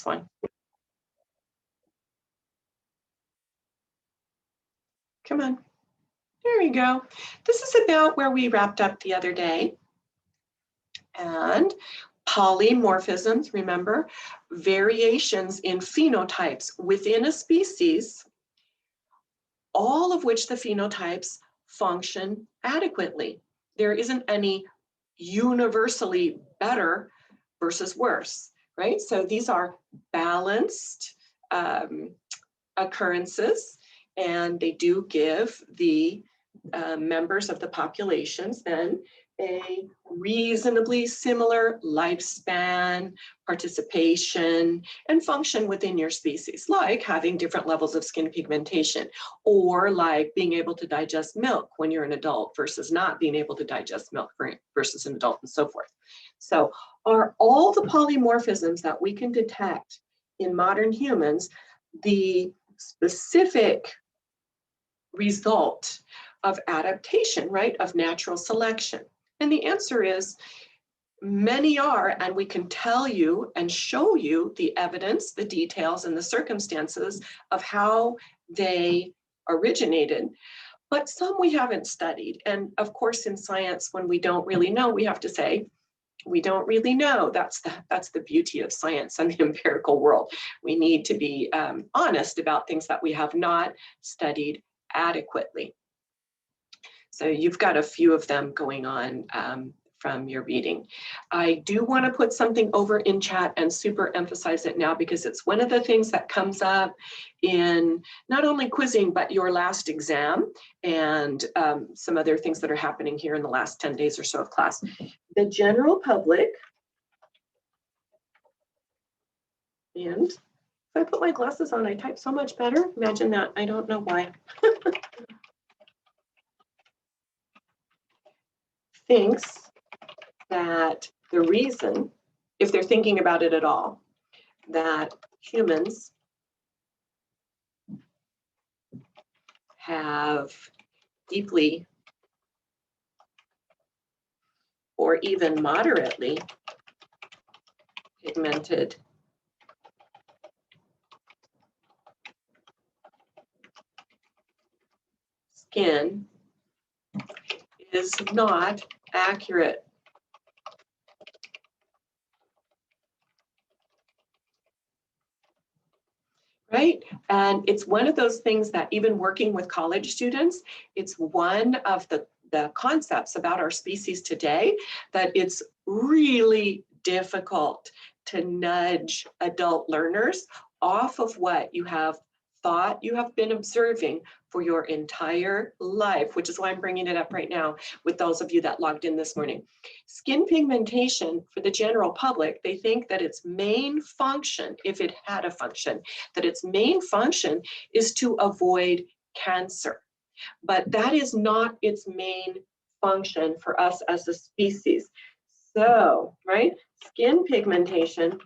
this one. Come on. There we go. This is about where we wrapped up the other day. And polymorphisms, remember, variations in phenotypes within a species, all of which the phenotypes function adequately. There isn't any universally better versus worse, right? So these are balanced occurrences, and they do give the members of the populations then a reasonably similar lifespan, participation, and function within your species, like having different levels of skin pigmentation, or like being able to digest milk when you're an adult versus not being able to digest milk versus an adult, and so forth. So are all the polymorphisms that we can detect in modern humans the specific result of adaptation, right, of natural selection? And the answer is many are, and we can tell you and show you the evidence, the details, and the circumstances of how they originated, but some we haven't studied. And of course, in science, when we don't really know, we have to say, we don't really know. That's the beauty of science and the empirical world. We need to be honest about things that we have not studied adequately. So you've got a few of them going on from your reading. I do want to put something over in chat and super emphasize it now, because it's one of the things that comes up in not only quizzing, but your last exam and some other things that are happening here in the last 10 days or so of class. The general public, and if I put my glasses on, I type so much better. Imagine that. I don't know why. Thinks that the reason, if they're thinking about it at all, that humans have deeply or even moderately pigmented skin is not accurate. Right? And it's one of those things that even working with college students, it's one of the concepts about our species today that it's really difficult to nudge adult learners off of what you have thought you have been observing for your entire life, which is why I'm bringing it up right now with those of you that logged in this morning. Skin pigmentation, for the general public, they think that its main function, if it had a function, that its main function is to avoid cancer. But that is not its main function for us as a species. So, right, skin pigmentation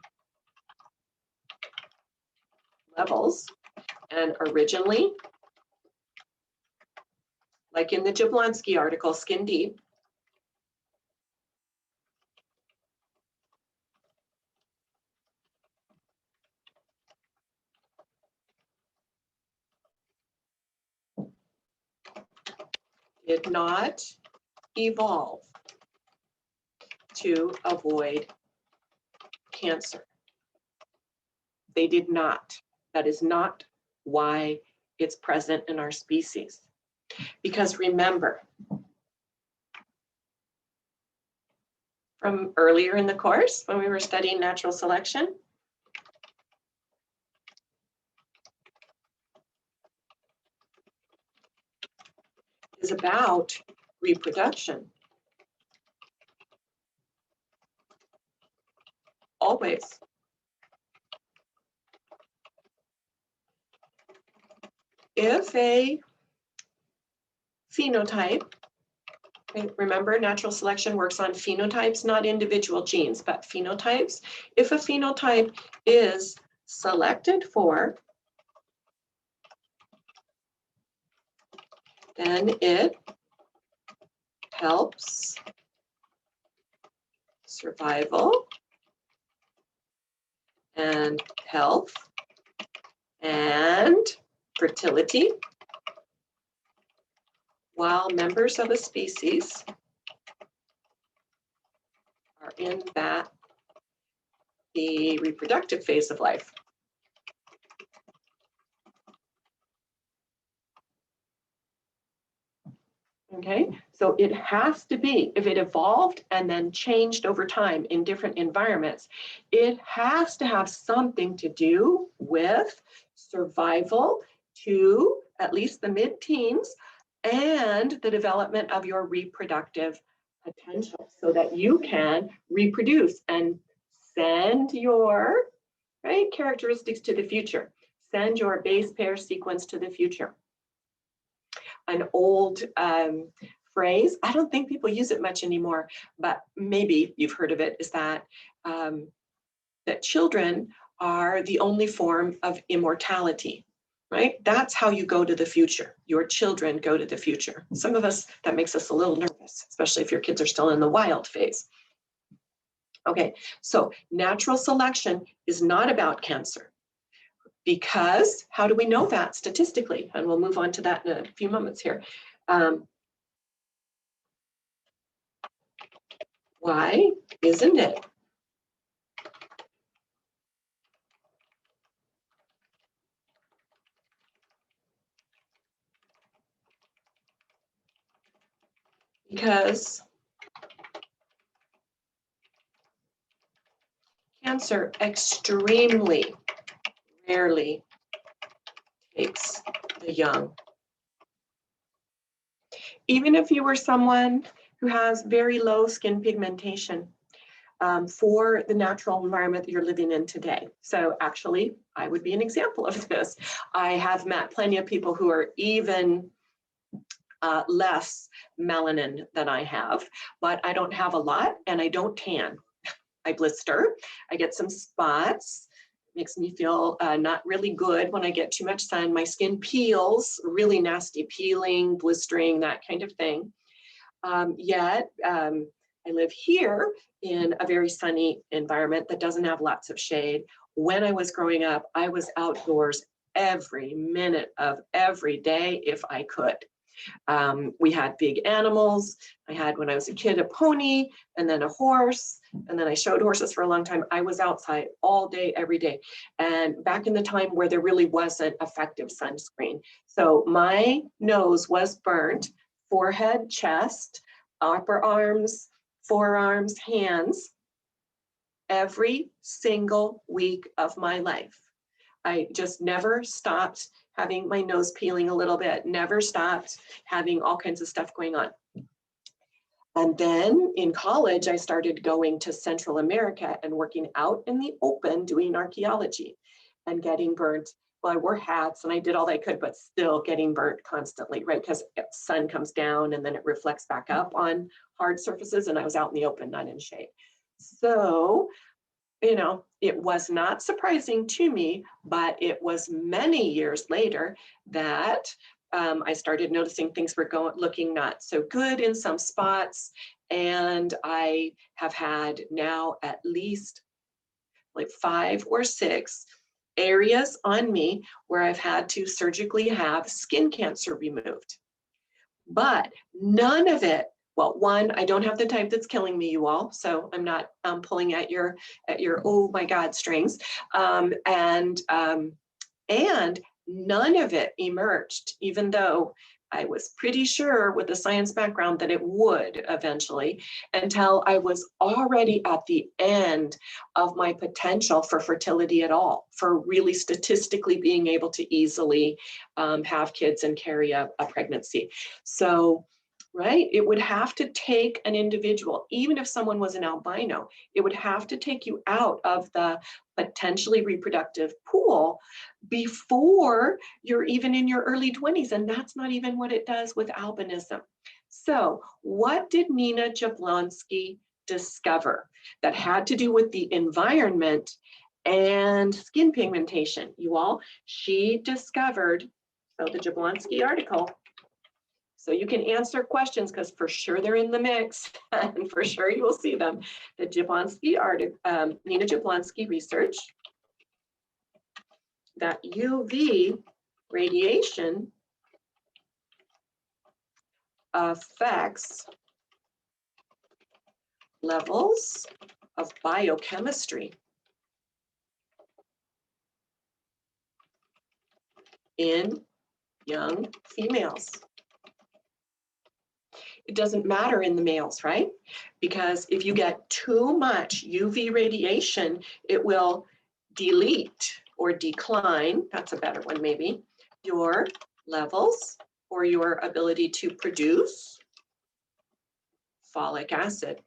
levels, and originally, like in the Jablonski article, Skin Deep, did not evolve to avoid cancer. They did not. That is not why it's present in our species. Because remember, from earlier in the course when we were studying natural selection, is about reproduction. Always. If a phenotype, remember natural selection works on phenotypes, not individual genes, but phenotypes. If a phenotype is selected for, then it helps survival and health and fertility, while members of a species are in the reproductive phase of life. Okay, so it has to be, if it evolved and then changed over time in different environments, it has to have something to do with survival to at least the mid-teens and the development of your reproductive potential so that you can reproduce and send your characteristics to the future, send your base pair sequence to the future. An old phrase, I don't think people use it much anymore, but maybe you've heard of it, is that that children are the only form of immortality, right? That's how you go to the future. Your children go to the future. Some of us, that makes us a little nervous, especially if your kids are still in the wild phase. Okay, so natural selection is not about cancer. Because, how do we know that statistically? And we'll move on to that in a few moments here. Why isn't it? Because cancer extremely rarely takes the young. Even if you were someone who has very low skin pigmentation for the natural environment that you're living in today. So actually, I would be an example of this. I have met plenty of people who are even less melanin than I have, but I don't have a lot and I don't tan. I blister, I get some spots, makes me feel not really good when I get too much sun. My skin peels, really nasty peeling, blistering, that kind of thing. Yet I live here in a very sunny environment that doesn't have lots of shade. When I was growing up, I was outdoors every minute of every day if I could. We had big animals. I had, when I was a kid, a pony and then a horse. And then I showed horses for a long time. I was outside all day, every day. And back in the time where there really wasn't effective sunscreen. So my nose was burnt, forehead, chest, upper arms, forearms, hands, every single week of my life. I just never stopped having my nose peeling a little bit, never stopped having all kinds of stuff going on. And then in college, I started going to Central America and working out in the open, doing archaeology and getting burnt. Well, I wore hats and I did all I could, but still getting burnt constantly, right? Because sun comes down and then it reflects back up on hard surfaces, and I was out in the open, not in shade. So, you know, it was not surprising to me, but it was many years later that I started noticing things were looking not so good in some spots. And I have had now at least like 5 or 6 areas on me where I've had to surgically have skin cancer removed. But none of it, well, one, I don't have the type that's killing me, you all. So I'm not pulling at your oh my God strings. And none of it emerged, even though I was pretty sure with the science background that it would eventually, until I was already at the end of my potential for fertility at all, for really statistically being able to easily have kids and carry a pregnancy. So, right, it would have to take an individual, even if someone was an albino, it would have to take you out of the potentially reproductive pool before you're even in your early 20s. And that's not even what it does with albinism. So what did Nina Jablonski discover that had to do with the environment and skin pigmentation? You all, she discovered, so the Jablonski article, so you can answer questions because for sure they're in the mix and for sure you will see them. The Jablonski article, Nina Jablonski research. that UV radiation affects levels of biochemistry in young females. It doesn't matter in the males, right? Because if you get too much UV radiation, it will delete or decline, that's a better one maybe, your levels or your ability to produce folic acid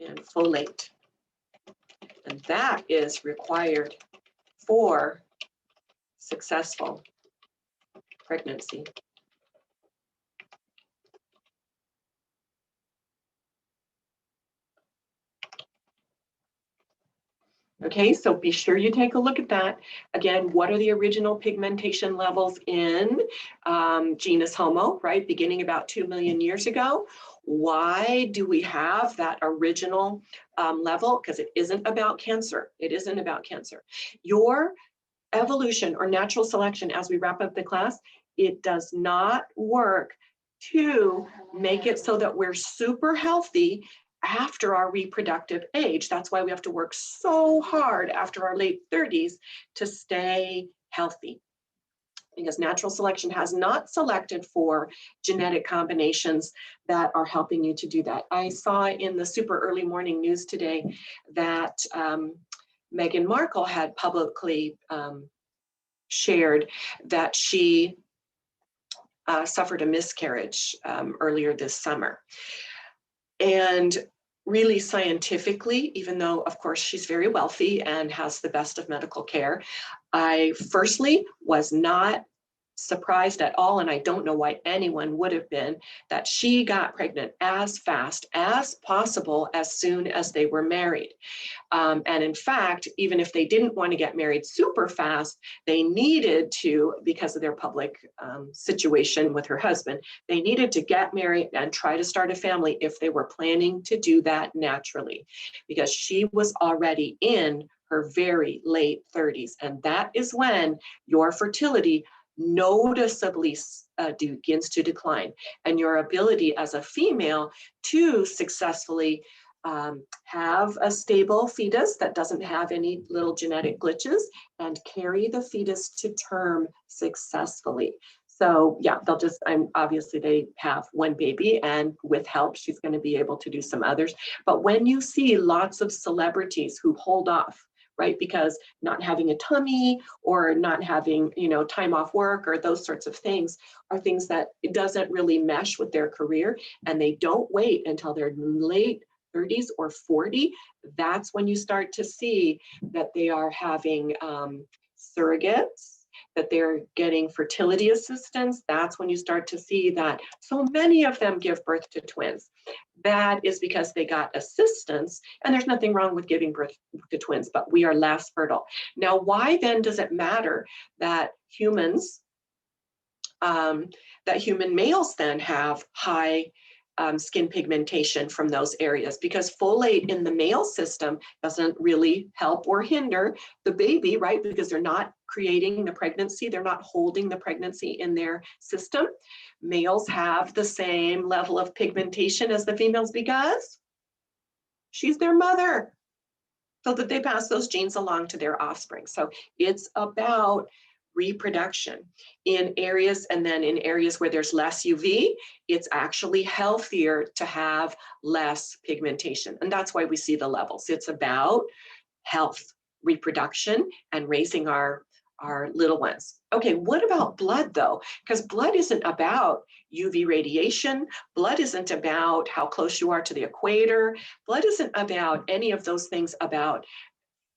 and folate. And that is required for successful pregnancy. Okay, so be sure you take a look at that. Again, what are the original pigmentation levels in genus Homo, right? Beginning about 2 million years ago. Why do we have that original level? Because it isn't about cancer. It isn't about cancer. Your evolution or natural selection, as we wrap up the class, it does not work to make it so that we're super healthy after our reproductive age. That's why we have to work so hard after our late 30s to stay healthy, because natural selection has not selected for genetic combinations that are helping you to do that. I saw in the super early morning news today that Meghan Markle had publicly shared that she suffered a miscarriage earlier this summer. And really scientifically, even though of course she's very wealthy and has the best of medical care, I firstly was not surprised at all, and I don't know why anyone would have been, that she got pregnant as fast as possible as soon as they were married. And in fact, even if they didn't want to get married super fast, they needed to, because of their public situation with her husband, they needed to get married and try to start a family if they were planning to do that naturally, because she was already in her very late 30s. And that is when your fertility noticeably begins to decline, and your ability as a female to successfully have a stable fetus that doesn't have any little genetic glitches and carry the fetus to term successfully. So yeah, obviously they have one baby, and with help, she's going to be able to do some others. But when you see lots of celebrities who hold off, right, because not having a tummy or not having, time off work or those sorts of things are things that it doesn't really mesh with their career, and they don't wait until their late 30s or 40, that's when you start to see that they are having surrogates, that they're getting fertility assistance. That's when you start to see that so many of them give birth to twins. That is because they got assistance, and there's nothing wrong with giving birth to twins, but we are less fertile. Now, why then does it matter that human males then have high skin pigmentation from those areas? Because folate in the male system doesn't really help or hinder the baby, right? Because they're not creating the pregnancy, they're not holding the pregnancy in their system. Males have the same level of pigmentation as the females because she's their mother, so that they pass those genes along to their offspring. So it's about reproduction in areas, and then in areas where there's less UV, it's actually healthier to have less pigmentation. And that's why we see the levels. It's about health, reproduction, and raising our little ones. Okay, what about blood though? Because blood isn't about UV radiation. Blood isn't about how close you are to the equator. Blood isn't about any of those things about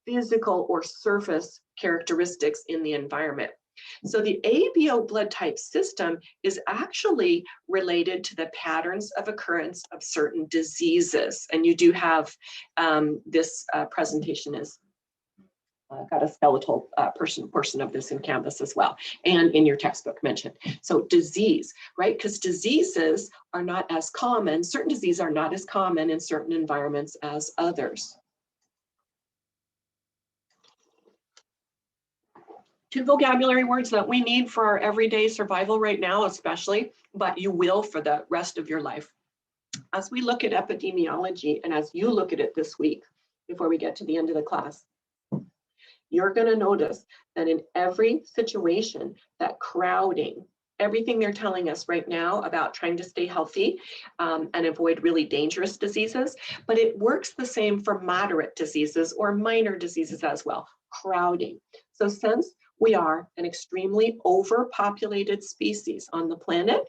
physical or surface characteristics in the environment. So the ABO blood type system is actually related to the patterns of occurrence of certain diseases. And you do have this presentation is got a skeletal portion of this in Canvas as well, and in your textbook mentioned. So disease, right? Because diseases are not as common, certain diseases are not as common in certain environments as others. 2 vocabulary words that we need for our everyday survival right now, especially, but you will for the rest of your life. As we look at epidemiology, and as you look at it this week, before we get to the end of the class, you're going to notice that in every situation, that crowding, everything they're telling us right now about trying to stay healthy and avoid really dangerous diseases, but it works the same for moderate diseases or minor diseases as well, crowding. So since we are an extremely overpopulated species on the planet,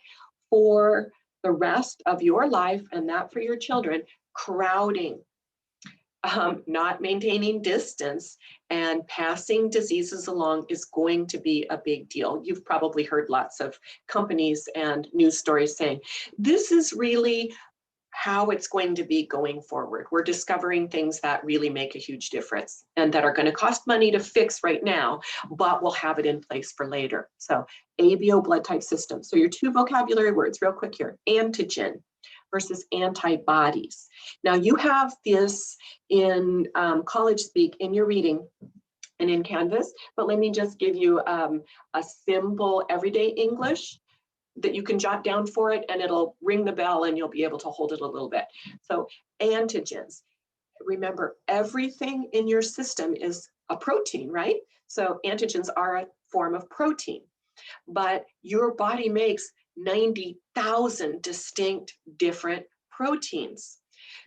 for the rest of your life and that for your children, crowding, not maintaining distance and passing diseases along is going to be a big deal. You've probably heard lots of companies and news stories saying, this is really how it's going to be going forward. We're discovering things that really make a huge difference and that are going to cost money to fix right now, but we'll have it in place for later. So ABO blood type system. So your 2 vocabulary words real quick here, antigen versus antibodies. Now you have this in college speak in your reading and in Canvas, but let me just give you a simple everyday English that you can jot down for it, and it'll ring the bell and you'll be able to hold it a little bit. So antigens, remember everything in your system is a protein, right? So antigens are a form of protein, but your body makes 90,000 distinct different proteins.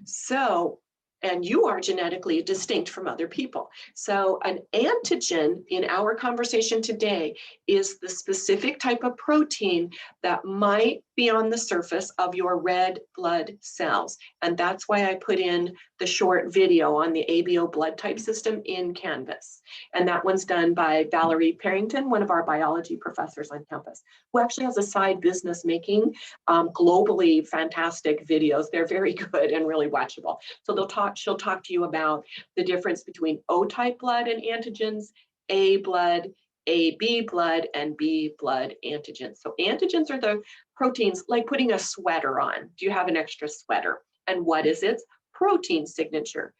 So, and you are genetically distinct from other people. So an antigen in our conversation today is the specific type of protein that might be on the surface of your red blood cells. And that's why I put in the short video on the ABO blood type system in Canvas. And that one's done by Valerie Parrington, one of our biology professors on campus, who actually has a side business making globally fantastic videos. They're very good and really watchable. So she'll talk to you about the difference between O-type blood and antigens, A blood, AB blood, and B blood antigens. So antigens are the proteins like putting a sweater on. Do you have an extra sweater? And what is its protein signature?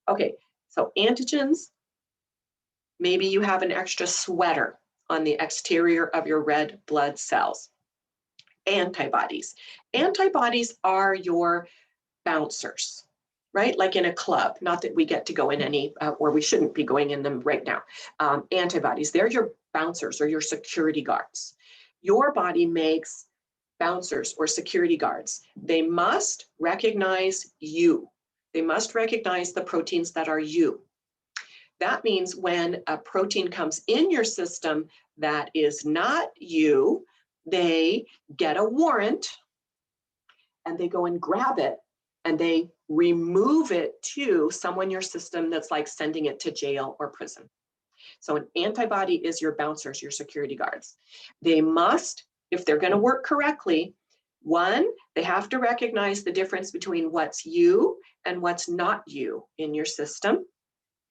Okay, so antigens, maybe you have an extra sweater on the exterior of your red blood cells. Antibodies. Antibodies are your bouncers, right? Like in a club, not that we get to go in any, or we shouldn't be going in them right now. Antibodies, they're your bouncers or your security guards. Your body makes bouncers or security guards. They must recognize you. They must recognize the proteins that are you. That means when a protein comes in your system that is not you, they get a warrant and they go and grab it and they remove it to someone in your system that's like sending it to jail or prison. So an antibody is your bouncers, your security guards. They must, if they're going to work correctly, one, they have to recognize the difference between what's you and what's not you in your system.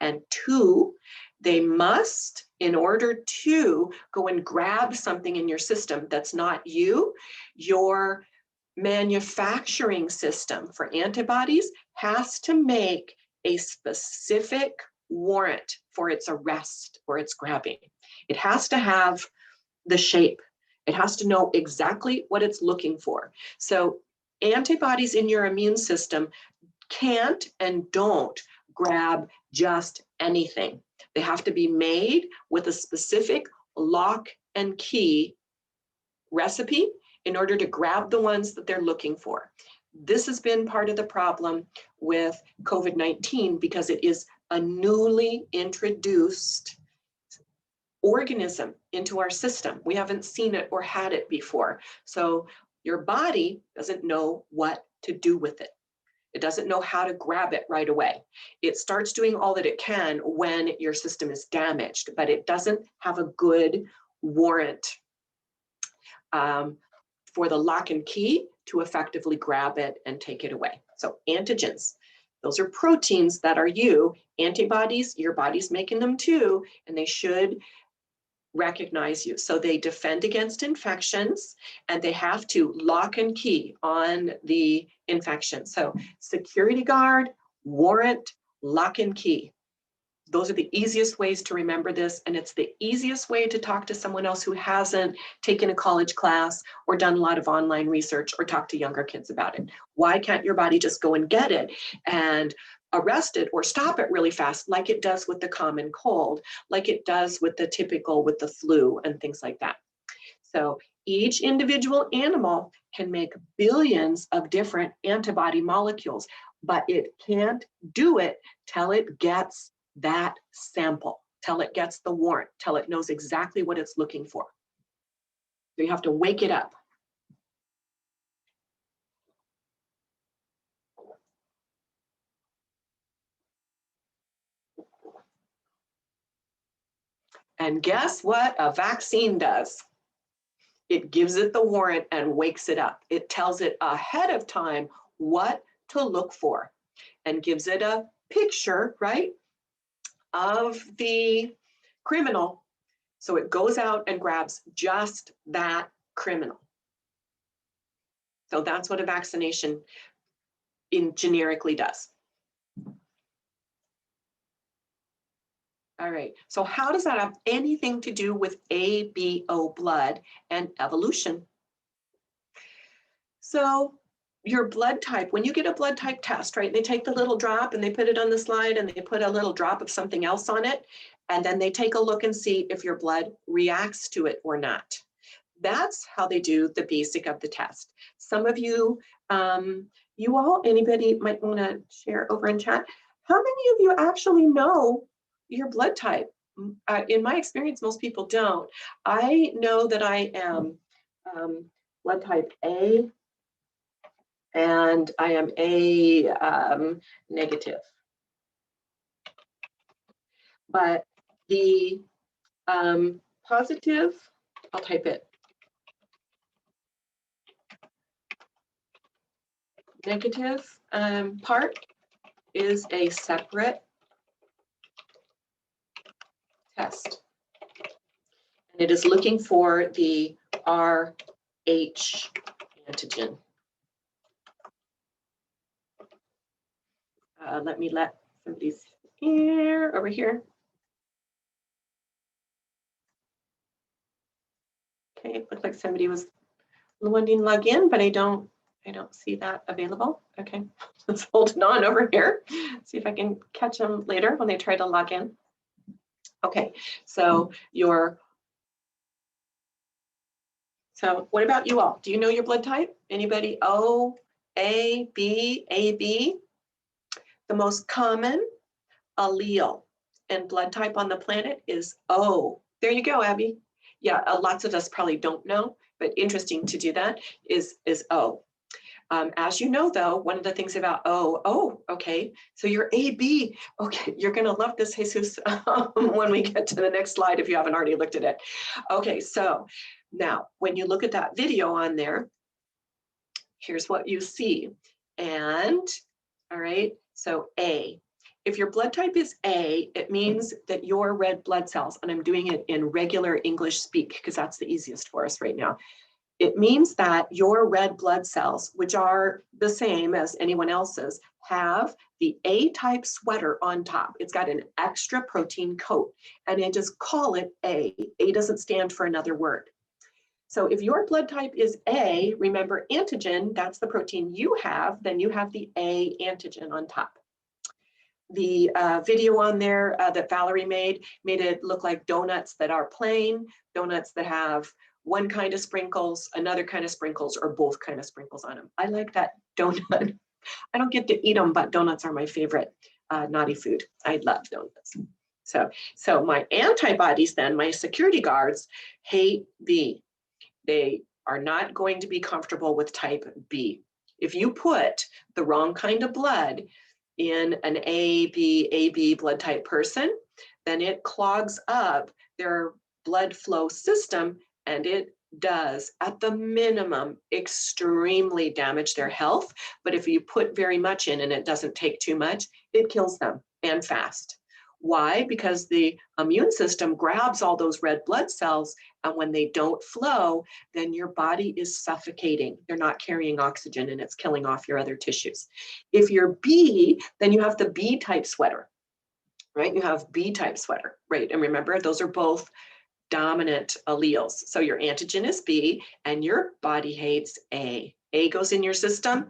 And two, they must, in order to go and grab something in your system that's not you, your manufacturing system for antibodies has to make a specific warrant for its arrest or its grabbing. It has to have the shape. It has to know exactly what it's looking for. So antibodies in your immune system can't and don't grab just anything. They have to be made with a specific lock and key recipe in order to grab the ones that they're looking for. This has been part of the problem with COVID-19 because it is a newly introduced organism into our system. We haven't seen it or had it before. So your body doesn't know what to do with it. It doesn't know how to grab it right away. It starts doing all that it can when your system is damaged, but it doesn't have a good warrant for the lock and key to effectively grab it and take it away. So antigens, those are proteins that are you. Antibodies, your body's making them too, and they should recognize you. So they defend against infections and they have to lock and key on the infection. So security guard, warrant, lock and key. Those are the easiest ways to remember this, and it's the easiest way to talk to someone else who hasn't taken a college class or done a lot of online research or talk to younger kids about it. Why can't your body just go and get it and arrest it or stop it really fast, like it does with the common cold, like it does with the typical, with the flu and things like that? So each individual animal can make billions of different antibody molecules, but it can't do it till it gets that sample, till it gets the warrant, till it knows exactly what it's looking for. So you have to wake it up. And guess what a vaccine does? It gives it the warrant and wakes it up. It tells it ahead of time what to look for and gives it a picture, right, of the criminal. So it goes out and grabs just that criminal. So that's what a vaccination generically does. All right, so how does that have anything to do with ABO blood and evolution? So your blood type, when you get a blood type test, right, they take the little drop and they put it on the slide and they put a little drop of something else on it, and then they take a look and see if your blood reacts to it or not. That's how they do the basic of the test. Some of you, anybody might want to share over in chat, how many of you actually know your blood type? In my experience, most people don't. I know that I am blood type A, and I am A negative. But the positive, I'll type it. Negative part is a separate test. And it is looking for the RH antigen. Let me let somebody's here, over here. Okay, it looks like somebody was wanting to log in, but I don't see that available. Okay, let's hold it on over here. See if I can catch them later when they try to log in. Okay, so what about you all? Do you know your blood type? Anybody? O, A, B, AB? The most common allele and blood type on the planet is O. There you go, Abby. Yeah, lots of us probably don't know, but interesting to do that is O. As you know, though, one of the things about okay, so you're AB. Okay, you're going to love this, Jesus, when we get to the next slide if you haven't already looked at it. Okay, so now when you look at that video on there, here's what you see. And, all right, so A. If your blood type is A, it means that your red blood cells, and I'm doing it in regular English speak because that's the easiest for us right now. It means that your red blood cells, which are the same as anyone else's, have the A-type sweater on top. It's got an extra protein coat, and I just call it A. A doesn't stand for another word. So if your blood type is A, remember antigen, that's the protein you have, then you have the A antigen on top. The video on there that Valerie made it look like donuts that are plain, donuts that have one kind of sprinkles, another kind of sprinkles, or both kind of sprinkles on them. I like that donut. I don't get to eat them, but donuts are my favorite naughty food. I love donuts. So my antibodies then, my security guards, hate B. They are not going to be comfortable with type B. If you put the wrong kind of blood in an AB blood type person, then it clogs up their blood flow system, and it does, at the minimum, extremely damage their health. But if you put very much in and it doesn't take too much, it kills them, and fast. Why? Because the immune system grabs all those red blood cells, and when they don't flow, then your body is suffocating. They're not carrying oxygen, and it's killing off your other tissues. If you're B, then you have the B type sweater, right? You have B type sweater, right? And remember, those are both dominant alleles. So your antigen is B and your body hates A. A goes in your system,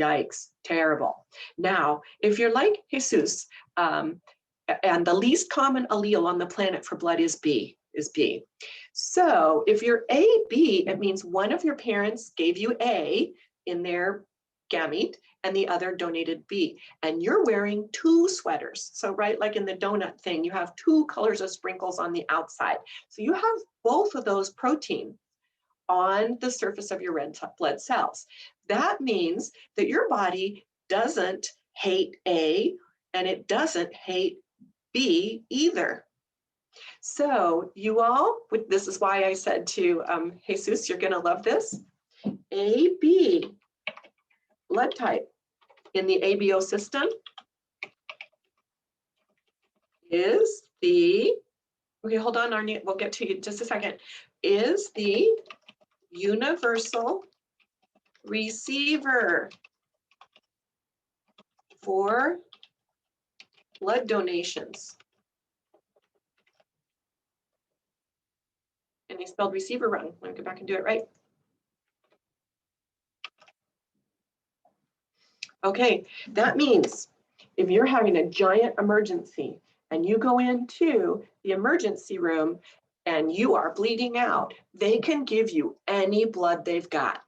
yikes, terrible. Now, if you're like Jesus, and the least common allele on the planet for blood is B. So if you're AB, it means one of your parents gave you A in their gamete and the other donated B. And you're wearing two sweaters. So right, like in the donut thing, you have two colors of sprinkles on the outside. So you have both of those proteins on the surface of your red blood cells. That means that your body doesn't hate A and it doesn't hate B either. So you all, this is why I said to Jesus, you're going to love this. AB blood type in the ABO system is the, okay, hold on, Arnie, we'll get to you in just a second, is the universal receiver for blood donations. And I spelled receiver wrong. Let me go back and do it right. Okay, that means if you're having a giant emergency and you go into the emergency room and you are bleeding out, they can give you any blood they've got.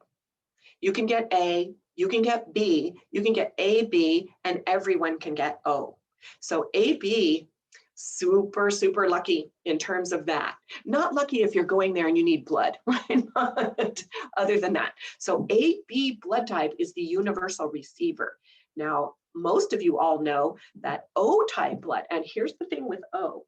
You can get A, you can get B, you can get AB, and everyone can get O. So AB, super, super lucky in terms of that. Not lucky if you're going there and you need blood, right? But other than that. So AB blood type is the universal receiver. Now, most of you all know that O type blood, and here's the thing with O.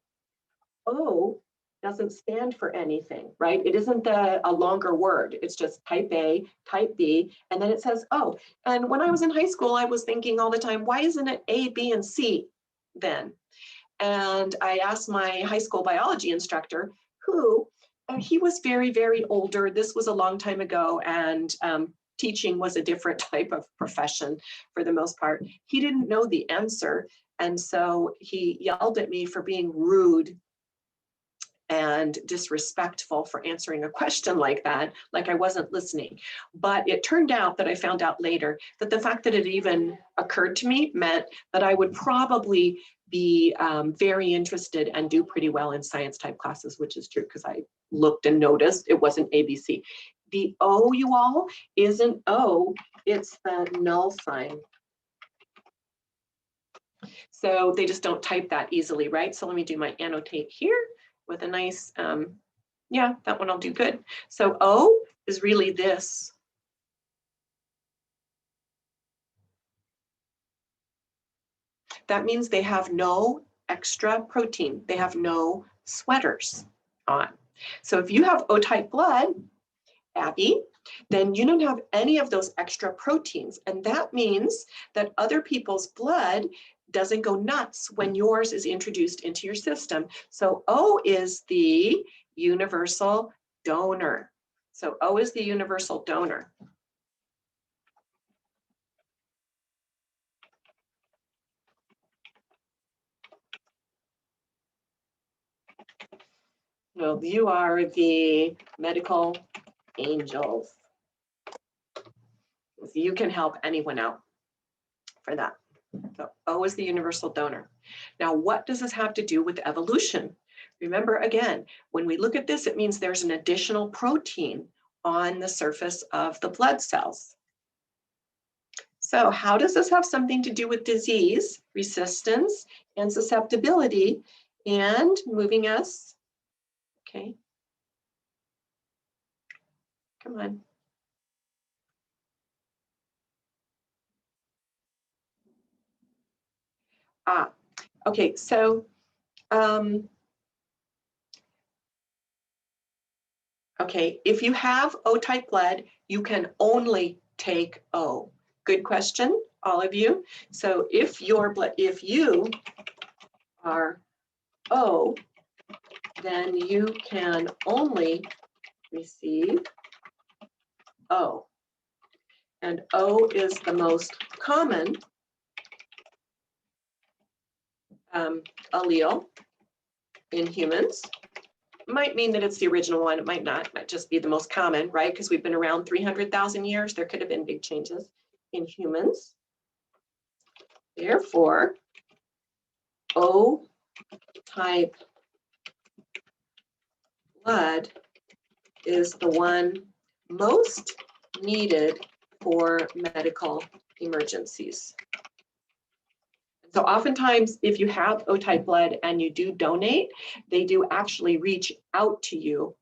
O doesn't stand for anything, right? It isn't a longer word. It's just type A, type B, and then it says O. And when I was in high school, I was thinking all the time, why isn't it A, B, and C then? And I asked my high school biology instructor, who, he was very, very older. This was a long time ago, and teaching was a different type of profession for the most part. He didn't know the answer, and so he yelled at me for being rude and disrespectful for answering a question like that, like I wasn't listening. But it turned out that I found out later that the fact that it even occurred to me meant that I would probably be very interested and do pretty well in science type classes, which is true because I looked and noticed it wasn't ABC. The O, you all, isn't O, it's the null sign. So they just don't type that easily, right? So let me do my annotate here with a nice, yeah, that one I'll do good. So O is really this. That means they have no extra protein. They have no sweaters on. So if you have O-type blood, Abby, then you don't have any of those extra proteins. And that means that other people's blood doesn't go nuts when yours is introduced into your system. So O is the universal donor. So O is the universal donor. Well, you are the medical angels. So you can help anyone out for that. So O is the universal donor. Now, what does this have to do with evolution? Remember, again, when we look at this, it means there's an additional protein on the surface of the blood cells. So how does this have something to do with disease, resistance, and susceptibility, and moving us? Okay. Come on. Okay, so okay, if you have O-type blood, you can only take O. Good question, all of you. So if your blood, if you are O, then you can only receive O. And O is the most common allele in humans. Might mean that it's the original one, it might not, it might just be the most common, right? Because we've been around 300,000 years, there could have been big changes in humans. Therefore, O-type blood is the one most needed for medical emergencies. So oftentimes, if you have O-type blood and you do donate, they do actually reach out to you.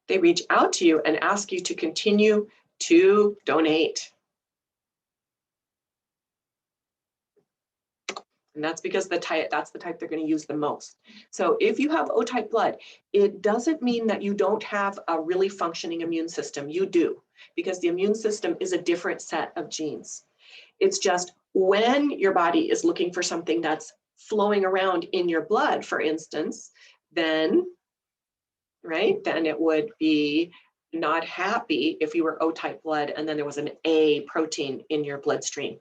They reach out to you and ask you to continue to donate. And that's because that's the type they're going to use the most. So if you have O-type blood, it doesn't mean that you don't have a really functioning immune system. You do, because the immune system is a different set of genes. It's just when your body is looking for something that's flowing around in your blood, for instance, then, right, then it would be not happy if you were O-type blood and then there was an A protein in your bloodstream.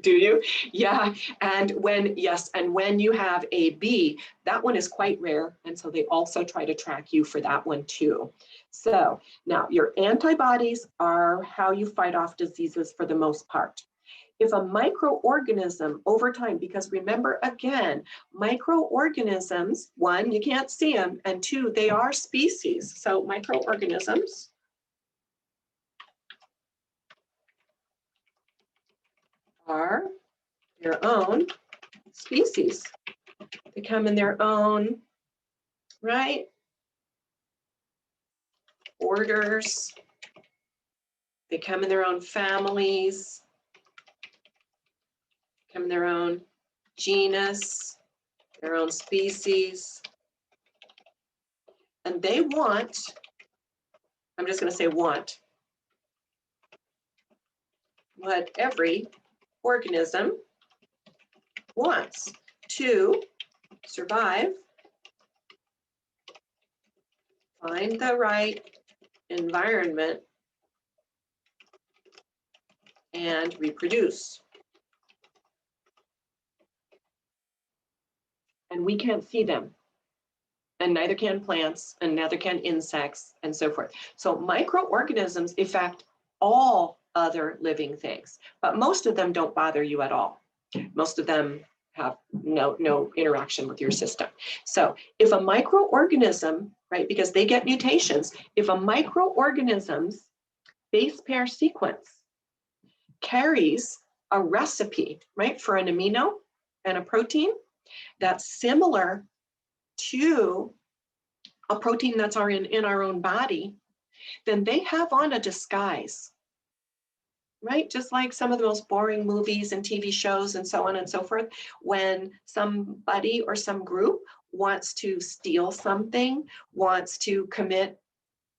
Do you? Yeah. And when you have a B, that one is quite rare. And so they also try to track you for that one too. So now your antibodies are how you fight off diseases for the most part. If a microorganism over time, because remember again, microorganisms, one, you can't see them, and two, they are species. So microorganisms are their own species. They come in their own, right, orders. They come in their own families, come in their own genus, their own species. And they want, I'm just going to say want, what every organism wants to survive, find the right environment, and reproduce. And we can't see them. And neither can plants, and neither can insects, and so forth. So microorganisms affect all other living things, but most of them don't bother you at all. Most of them have no interaction with your system. So if a microorganism, right, because they get mutations, if a microorganism's base pair sequence carries a recipe, right, for an amino and a protein that's similar to a protein that's in our own body, then they have on a disguise, right? Just like some of the most boring movies and TV shows and so on and so forth, when somebody or some group wants to steal something, wants to commit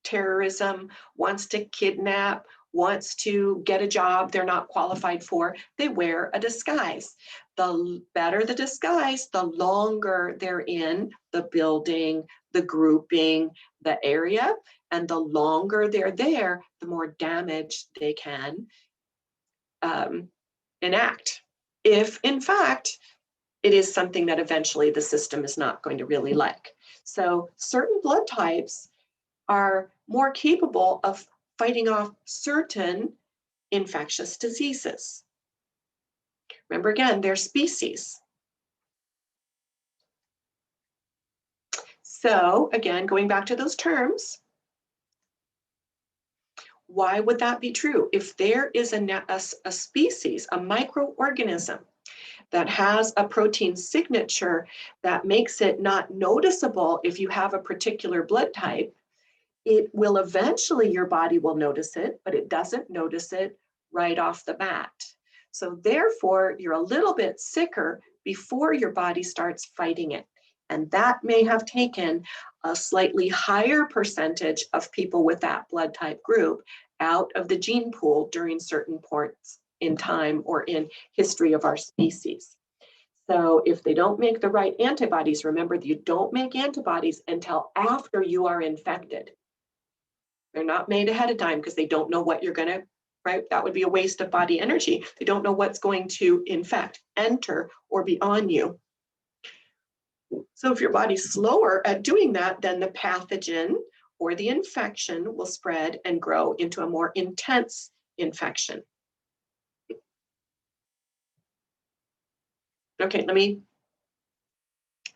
terrorism, wants to kidnap, wants to get a job they're not qualified for, they wear a disguise. The better the disguise, the longer they're in the building, the grouping, the area, and the longer they're there, the more damage they can enact. If, in fact, it is something that eventually the system is not going to really like. So certain blood types are more capable of fighting off certain infectious diseases. Remember again, they're species. So again, going back to those terms, why would that be true? If there is a species, a microorganism that has a protein signature that makes it not noticeable if you have a particular blood type, it will eventually, your body will notice it, but it doesn't notice it right off the bat. So therefore, you're a little bit sicker before your body starts fighting it. And that may have taken a slightly higher percentage of people with that blood type group out of the gene pool during certain points in time or in history of our species. So if they don't make the right antibodies, remember, you don't make antibodies until after you are infected. They're not made ahead of time because they don't know what you're going to, right? That would be a waste of body energy. They don't know what's going to infect, enter, or be on you. So if your body's slower at doing that, then the pathogen or the infection will spread and grow into a more intense infection. Okay, let me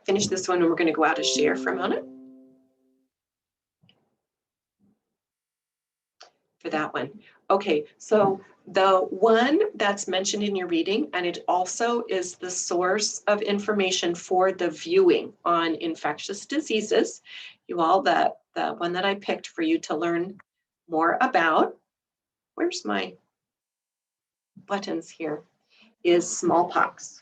finish this one and we're going to go out of share for a moment. For that one. Okay, so the one that's mentioned in your reading, and it also is the source of information for the viewing on infectious diseases. You all, the one that I picked for you to learn more about, where's my buttons here, is smallpox.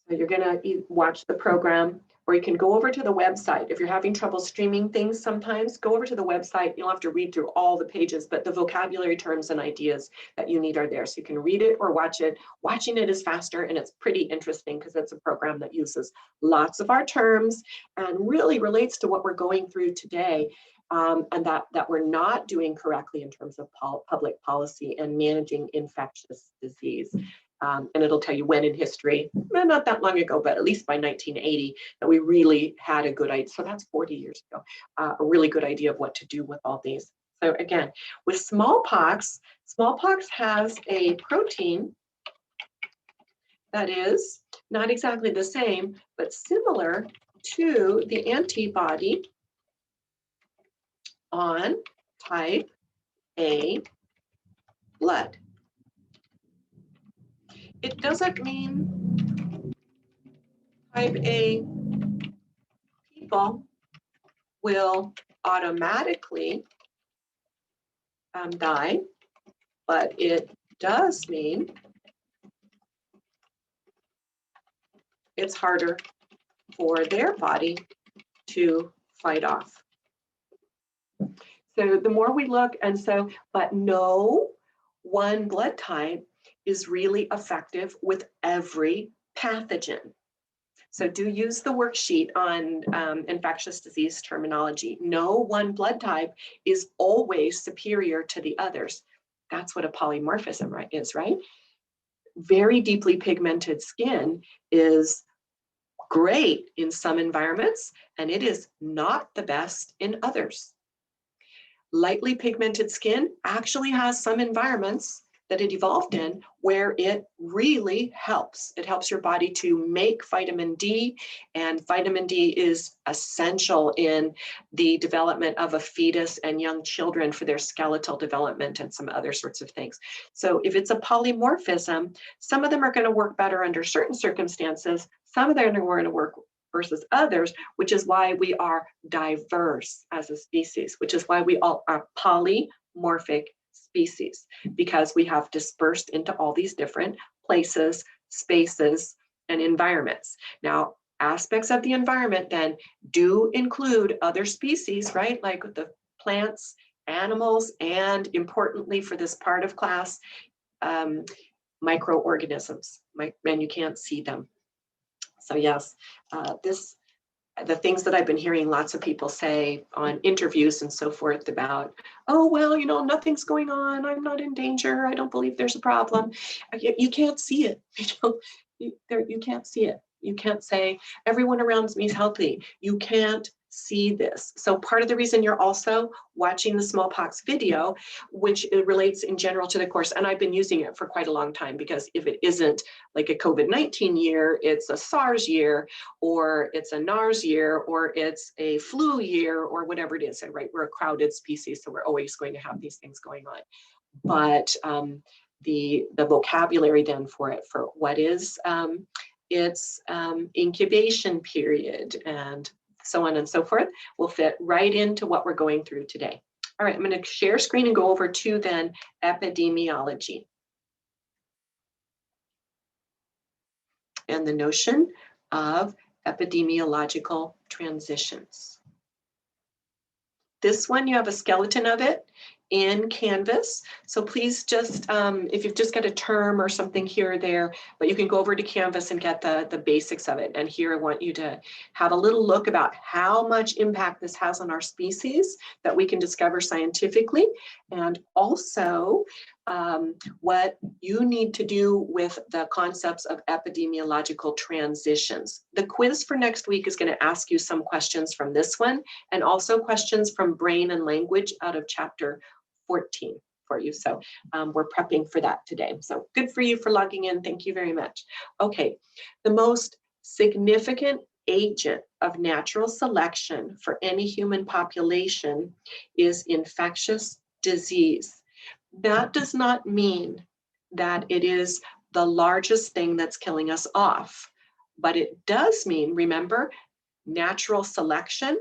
So you're gonna watch the program, or you can go over to the website. If you're having trouble streaming things sometimes, go over to the website. You'll have to read through all the pages, but the vocabulary terms and ideas that you need are there. So you can read it or watch it. Watching it is faster and it's pretty interesting because it's a program that uses lots of our terms and really relates to what we're going through today. And that we're not doing correctly in terms of public policy and managing infectious disease. And it'll tell you when in history, not that long ago, but at least by 1980, that we really had a good idea. So that's 40 years ago, a really good idea of what to do with all these. So again, with smallpox, smallpox has a protein that is not exactly the same, but similar to the antibody on type A blood. It doesn't mean type A people will automatically die, but it does mean it's harder for their body to fight off. So the more we look, and so, but no one blood type is really effective with every pathogen. So do use the worksheet on infectious disease terminology. No one blood type is always superior to the others. That's what a polymorphism is, right? Very deeply pigmented skin is great in some environments, and it is not the best in others. Lightly pigmented skin actually has some environments that it evolved in where it really helps. It helps your body to make vitamin D, and vitamin D is essential in the development of a fetus and young children for their skeletal development and some other sorts of things. So if it's a polymorphism, some of them are going to work better under certain circumstances, some of them are going to work versus others, which is why we are diverse as a species, which is why we all are polymorphic species, because we have dispersed into all these different places, spaces, and environments. Now, aspects of the environment then do include other species, right? Like the plants, animals, and importantly for this part of class, microorganisms, and you can't see them. So yes, the things that I've been hearing lots of people say on interviews and so forth about, oh, well, you know, nothing's going on. I'm not in danger. I don't believe there's a problem. You can't see it. You can't see it. You can't say everyone around me is healthy. You can't see this. So part of the reason you're also watching the smallpox video, which it relates in general to the course, and I've been using it for quite a long time, because if it isn't like a COVID-19 year, it's a SARS year, or it's a NARS year, or it's a flu year, or whatever it is, right? We're a crowded species, so we're always going to have these things going on. But the vocabulary then for it, for what is its incubation period and so on and so forth, will fit right into what we're going through today. All right, I'm going to share screen and go over to then epidemiology. And the notion of epidemiological transitions. This one, you have a skeleton of it in Canvas. So please just, if you've just got a term or something here or there, but you can go over to Canvas and get the basics of it. And here I want you to have a little look about how much impact this has on our species that we can discover scientifically, and also what you need to do with the concepts of epidemiological transitions. The quiz for next week is going to ask you some questions from this one, and also questions from brain and language out of chapter 14 for you. So we're prepping for that today. So good for you for logging in. Thank you very much. Okay, the most significant agent of natural selection for any human population is infectious disease. That does not mean that it is the largest thing that's killing us off, but it does mean, remember, natural selection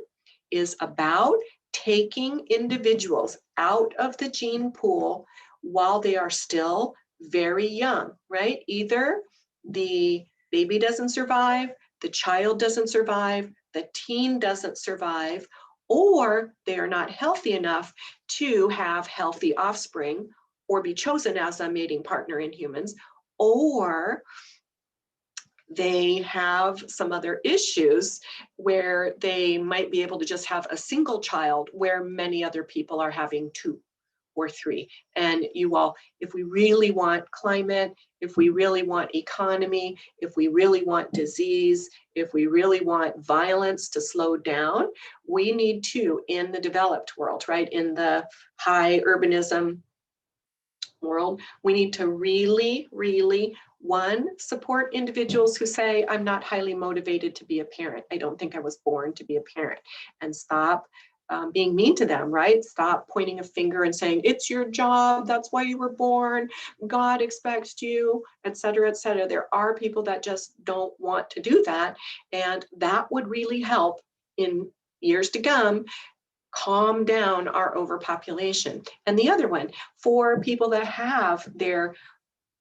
is about taking individuals out of the gene pool while they are still very young, right? Either the baby doesn't survive, the child doesn't survive, the teen doesn't survive, or they are not healthy enough to have healthy offspring or be chosen as a mating partner in humans, or they have some other issues where they might be able to just have a single child where many other people are having 2 or 3. And you all, if we really want climate, if we really want economy, if we really want disease, if we really want violence to slow down, we need to, in the developed world, right, in the high urbanism world, we need to really, one, support individuals who say, I'm not highly motivated to be a parent. I don't think I was born to be a parent. And stop being mean to them, right? Stop pointing a finger and saying, it's your job, that's why you were born, God expects you, et cetera, et cetera. There are people that just don't want to do that. And that would really help in years to come calm down our overpopulation. And the other one, for people that have their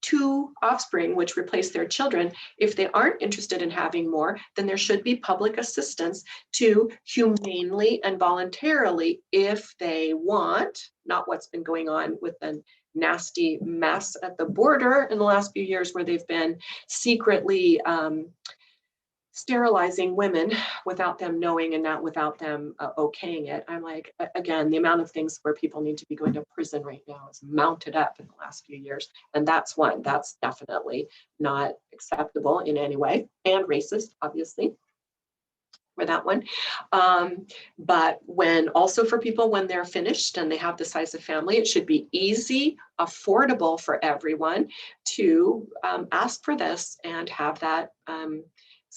2 offspring, which replace their children, if they aren't interested in having more, then there should be public assistance to humanely and voluntarily, if they want, not what's been going on with the nasty mess at the border in the last few years where they've been secretly sterilizing women without them knowing and not without them okaying it. I'm like, again, the amount of things where people need to be going to prison right now is mounted up in the last few years. And that's one that's definitely not acceptable in any way, and racist, obviously, for that one. But when also for people, when they're finished and they have the size of family, it should be easy, affordable for everyone to ask for this and have that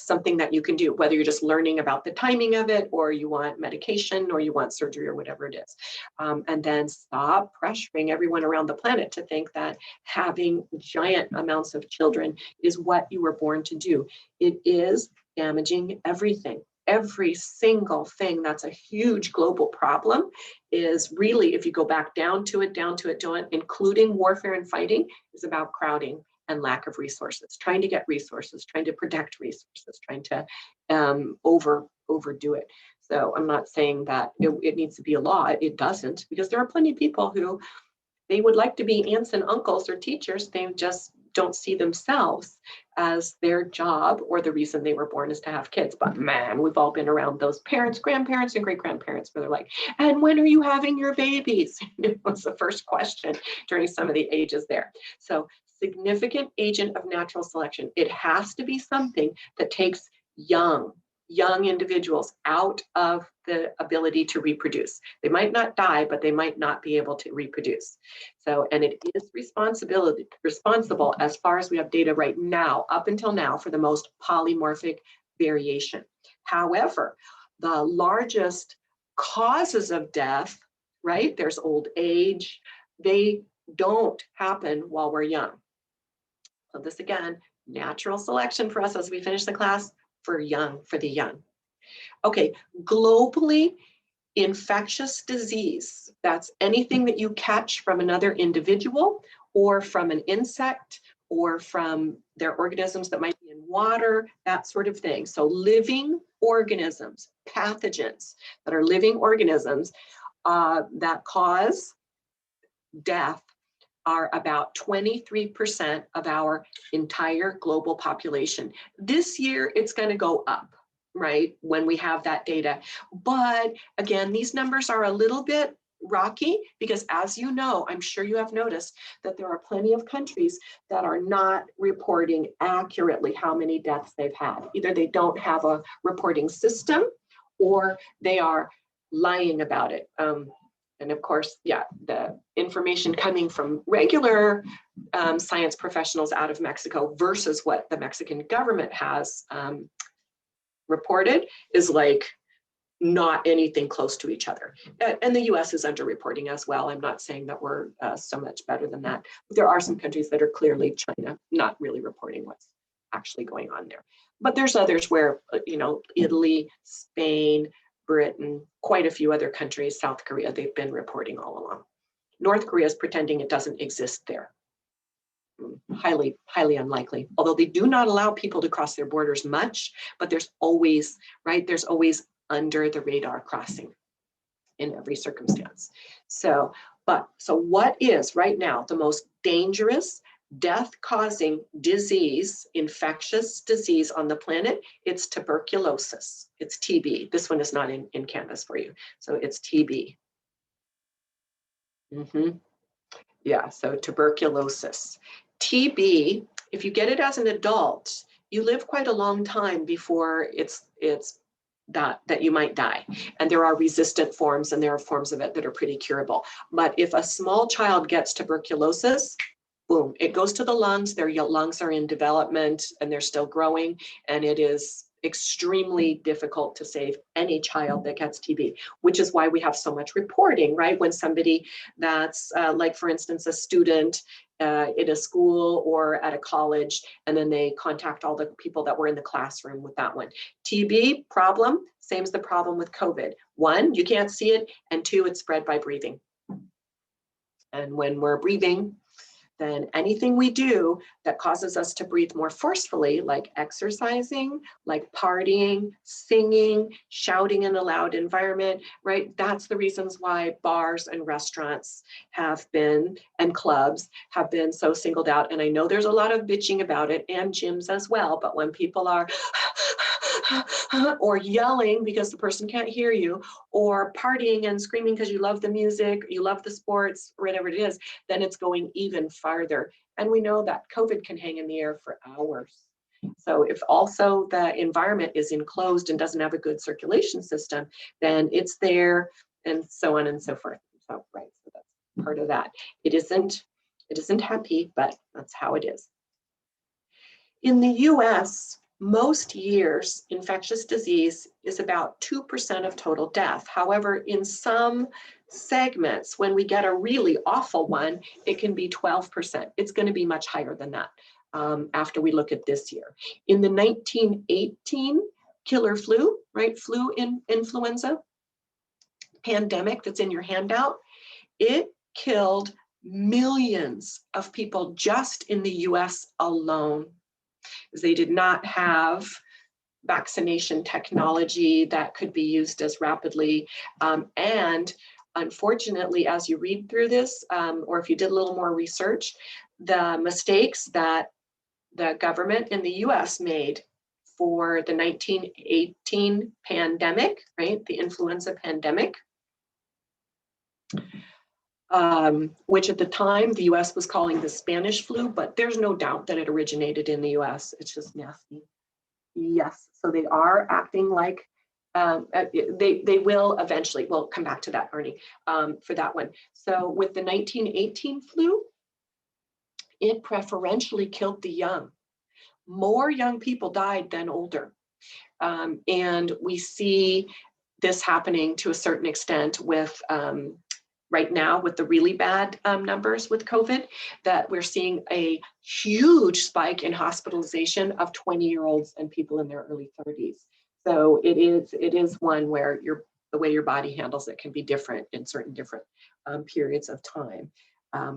something that you can do, whether you're just learning about the timing of it, or you want medication, or you want surgery, or whatever it is. And then stop pressuring everyone around the planet to think that having giant amounts of children is what you were born to do. It is damaging everything. Every single thing that's a huge global problem is really, if you go back down to it, including warfare and fighting, is about crowding and lack of resources, trying to get resources, trying to protect resources, trying to overdo it. So I'm not saying that it needs to be a law. It doesn't, because there are plenty of people who they would like to be aunts and uncles or teachers. They just don't see themselves as their job, or the reason they were born is to have kids. But man, we've all been around those parents, grandparents, and great-grandparents where they're like, and when are you having your babies? It was the first question during some of the ages there. So significant agent of natural selection. It has to be something that takes young individuals out of the ability to reproduce. They might not die, but they might not be able to reproduce. So, and it is responsible, as far as we have data right now, up until now, for the most polymorphic variation. However, the largest causes of death, right? There's old age. They don't happen while we're young. So this again, natural selection for us as we finish the class, for the young. Okay, globally, infectious disease, that's anything that you catch from another individual or from an insect or from their organisms that might be in water, that sort of thing. So living organisms, pathogens that are living organisms that cause death are about 23% of our entire global population. This year, it's going to go up, right, when we have that data. But again, these numbers are a little bit rocky because, as you know, I'm sure you have noticed that there are plenty of countries that are not reporting accurately how many deaths they've had. Either they don't have a reporting system or they are lying about it. And of course, yeah, the information coming from regular science professionals out of Mexico versus what the Mexican government has reported is like not anything close to each other. And the US is underreporting as well. I'm not saying that we're so much better than that. There are some countries that are clearly China, not really reporting what's actually going on there. But there's others where, you know, Italy, Spain, Britain, quite a few other countries, South Korea, they've been reporting all along. North Korea is pretending it doesn't exist there. Highly, highly unlikely. Although they do not allow people to cross their borders much, but there's always, right, there's always under the radar crossing in every circumstance. So what is right now the most dangerous death-causing disease, infectious disease on the planet? It's tuberculosis. It's TB. This one is not in Canvas for you. So it's TB. Yeah, so tuberculosis. TB, if you get it as an adult, you live quite a long time before it's that you might die. And there are resistant forms and there are forms of it that are pretty curable. But if a small child gets tuberculosis, boom, it goes to the lungs. Their lungs are in development and they're still growing. And it is extremely difficult to save any child that gets TB, which is why we have so much reporting, right? When somebody that's like, for instance, a student in a school or at a college, and then they contact all the people that were in the classroom with that one. TB problem, same as the problem with COVID. One, you can't see it, and two, it's spread by breathing. And when we're breathing, then anything we do that causes us to breathe more forcefully, like exercising, like partying, singing, shouting in a loud environment, right? That's the reasons why bars and restaurants have been, and clubs have been so singled out. And I know there's a lot of bitching about it, and gyms as well, but when people are or yelling because the person can't hear you, or partying and screaming because you love the music, you love the sports, whatever it is, then it's going even farther. And we know that COVID can hang in the air for hours. So if also the environment is enclosed and doesn't have a good circulation system, then it's there, and so on and so forth. So, right, so that's part of that. It isn't happy, but that's how it is. In the US, most years, infectious disease is about 2% of total death. However, in some segments, when we get a really awful one, it can be 12%. It's going to be much higher than that after we look at this year. In the 1918 killer flu, right, influenza pandemic that's in your handout, it killed millions of people just in the US alone. They did not have vaccination technology that could be used as rapidly. And unfortunately, as you read through this, or if you did a little more research, the mistakes that the government in the US made for the 1918 pandemic, right, the influenza pandemic, which at the time the US was calling the Spanish flu, but there's no doubt that it originated in the US. It's just nasty. Yes, so they are acting like, they will eventually, we'll come back to that, Ernie, for that one. So with the 1918 flu, it preferentially killed the young. More young people died than older. And we see this happening to a certain extent with right now with the really bad numbers with COVID, that we're seeing a huge spike in hospitalization of 20-year-olds and people in their early 30s. So it is one where the way your body handles it can be different in certain different periods of time.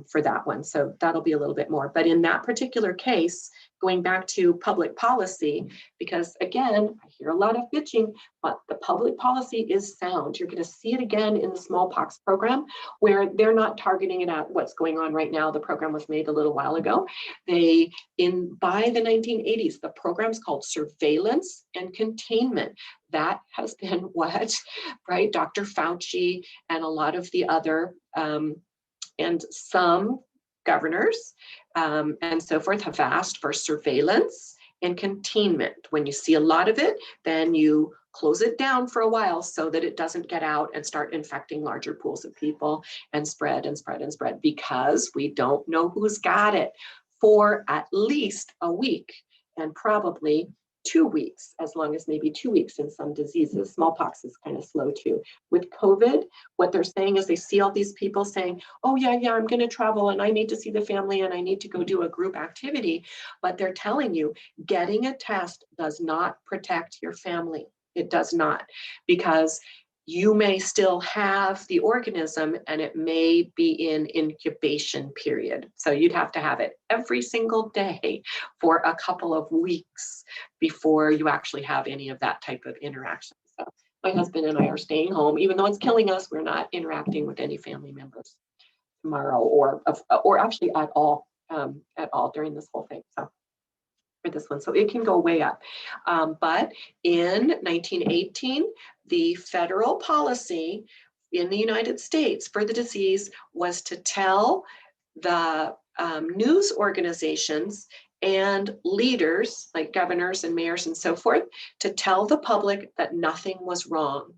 for that one. So that'll be a little bit more. But in that particular case, going back to public policy, because again, I hear a lot of bitching, but the public policy is sound. You're going to see it again in the smallpox program, where they're not targeting it at what's going on right now. The program was made a little while ago. By the 1980s, the program's called surveillance and containment. That has been what, right? Dr. Fauci and a lot of the other and some governors and so forth have asked for surveillance and containment. When you see a lot of it, then you close it down for a while so that it doesn't get out and start infecting larger pools of people and spread and spread and spread, because we don't know who's got it for at least a week and probably 2 weeks, as long as maybe 2 weeks in some diseases. Smallpox is kind of slow too. With COVID, what they're saying is they see all these people saying, oh yeah, I'm going to travel and I need to see the family and I need to go do a group activity. But they're telling you getting a test does not protect your family. It does not, because you may still have the organism and it may be in incubation period. So you'd have to have it every single day for a couple of weeks before you actually have any of that type of interaction. So my husband and I are staying home, even though it's killing us. We're not interacting with any family members tomorrow or actually at all during this whole thing. So for this one, so it can go way up. But in 1918, the federal policy in the United States for the disease was to tell the news organizations and leaders like governors and mayors and so forth to tell the public that nothing was wrong,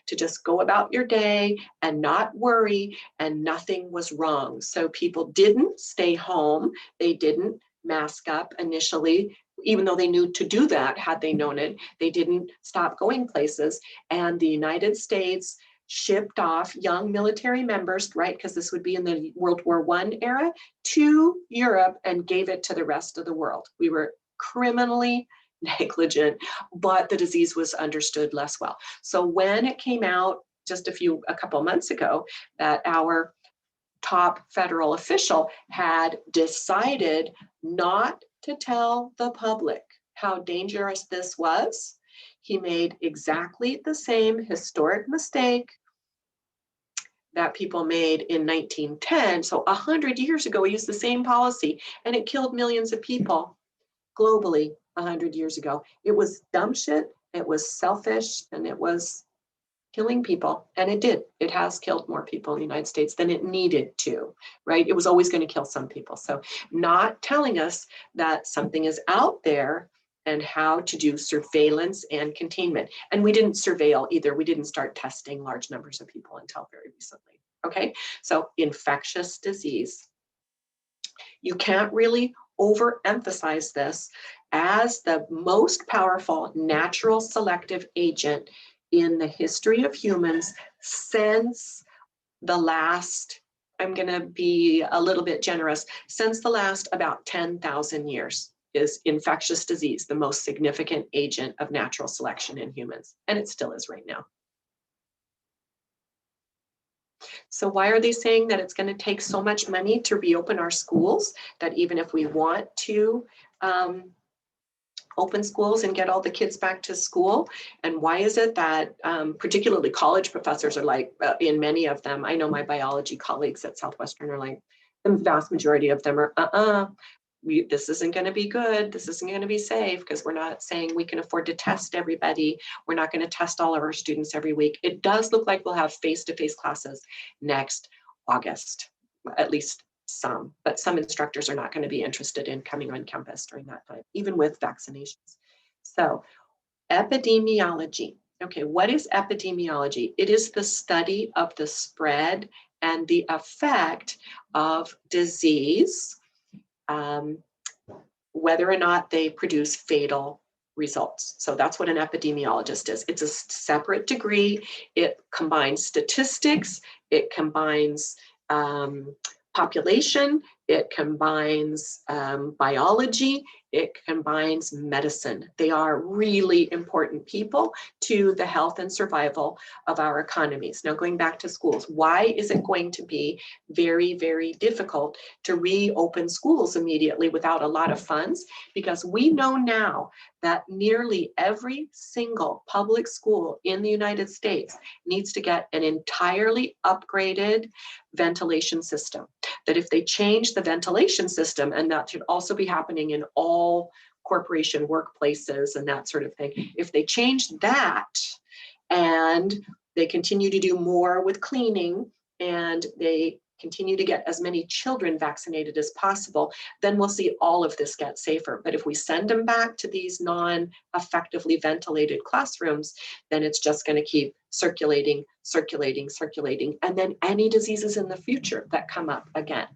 to just go about your day and not worry, and nothing was wrong. So people didn't stay home, they didn't mask up initially, even though they knew to do that. Had they known it, they didn't stop going places. And the United States shipped off young military members, right, because this would be in the World War I era, to Europe and gave it to the rest of the world. We were criminally negligent, but the disease was understood less well. So when it came out just a couple months ago that our top federal official had decided not to tell the public how dangerous this was, he made exactly the same historic mistake that people made in 1910. So 100 years ago, we used the same policy and it killed millions of people globally 100 years ago. It was dumb shit, it was selfish, and it was killing people. And it did. It has killed more people in the United States than it needed to, right? It was always going to kill some people. So not telling us that something is out there and how to do surveillance and containment. And we didn't surveil either. We didn't start testing large numbers of people until very recently. Okay, so infectious disease. You can't really overemphasize this as the most powerful natural selective agent in the history of humans since the last, I'm going to be a little bit generous, since the last about 10,000 years is infectious disease the most significant agent of natural selection in humans. And it still is right now. So why are they saying that it's going to take so much money to reopen our schools, that even if we want to open schools and get all the kids back to school? And why is it that particularly college professors are like, in many of them, I know my biology colleagues at Southwestern are like, the vast majority of them are, this isn't going to be good. This isn't going to be safe, because we're not saying we can afford to test everybody. We're not going to test all of our students every week. It does look like we'll have face-to-face classes next August, at least some, but some instructors are not going to be interested in coming on campus during that time, even with vaccinations. So epidemiology. Okay, what is epidemiology? It is the study of the spread and the effect of disease, whether or not they produce fatal results. So that's what an epidemiologist is. It's a separate degree. It combines statistics, it combines population, it combines biology, it combines medicine. They are really important people to the health and survival of our economies. Now, going back to schools, why is it going to be very, very difficult to reopen schools immediately without a lot of funds? Because we know now that nearly every single public school in the United States needs to get an entirely upgraded ventilation system. That if they change the ventilation system, and that should also be happening in all corporation workplaces and that sort of thing, if they change that and they continue to do more with cleaning and they continue to get as many children vaccinated as possible, then we'll see all of this get safer. But if we send them back to these non-effectively ventilated classrooms, then it's just going to keep circulating. And then any diseases in the future that come up again.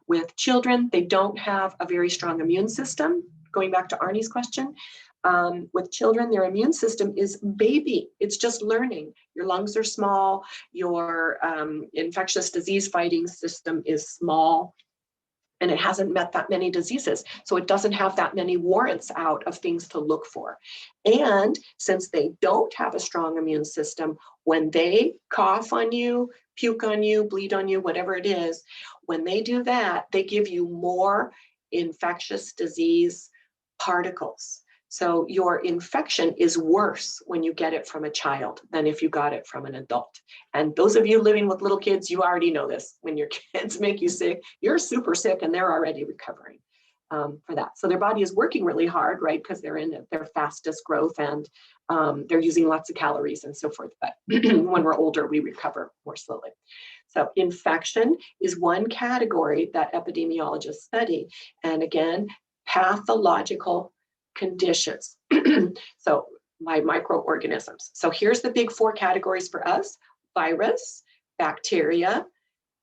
With children, they don't have a very strong immune system. Going back to Arnie's question, with children, their immune system is baby. It's just learning. Your lungs are small. Your infectious disease fighting system is small. And it hasn't met that many diseases. So it doesn't have that many warrants out of things to look for. And since they don't have a strong immune system, when they cough on you, puke on you, bleed on you, whatever it is, when they do that, they give you more infectious disease particles. So your infection is worse when you get it from a child than if you got it from an adult. And those of you living with little kids, you already know this. When your kids make you sick, you're super sick and they're already recovering for that. So their body is working really hard, right? Because they're in their fastest growth and they're using lots of calories and so forth. But when we're older, we recover more slowly. So infection is one category that epidemiologists study. And again, pathological conditions. So my microorganisms. So here's the big four categories for us: virus, bacteria,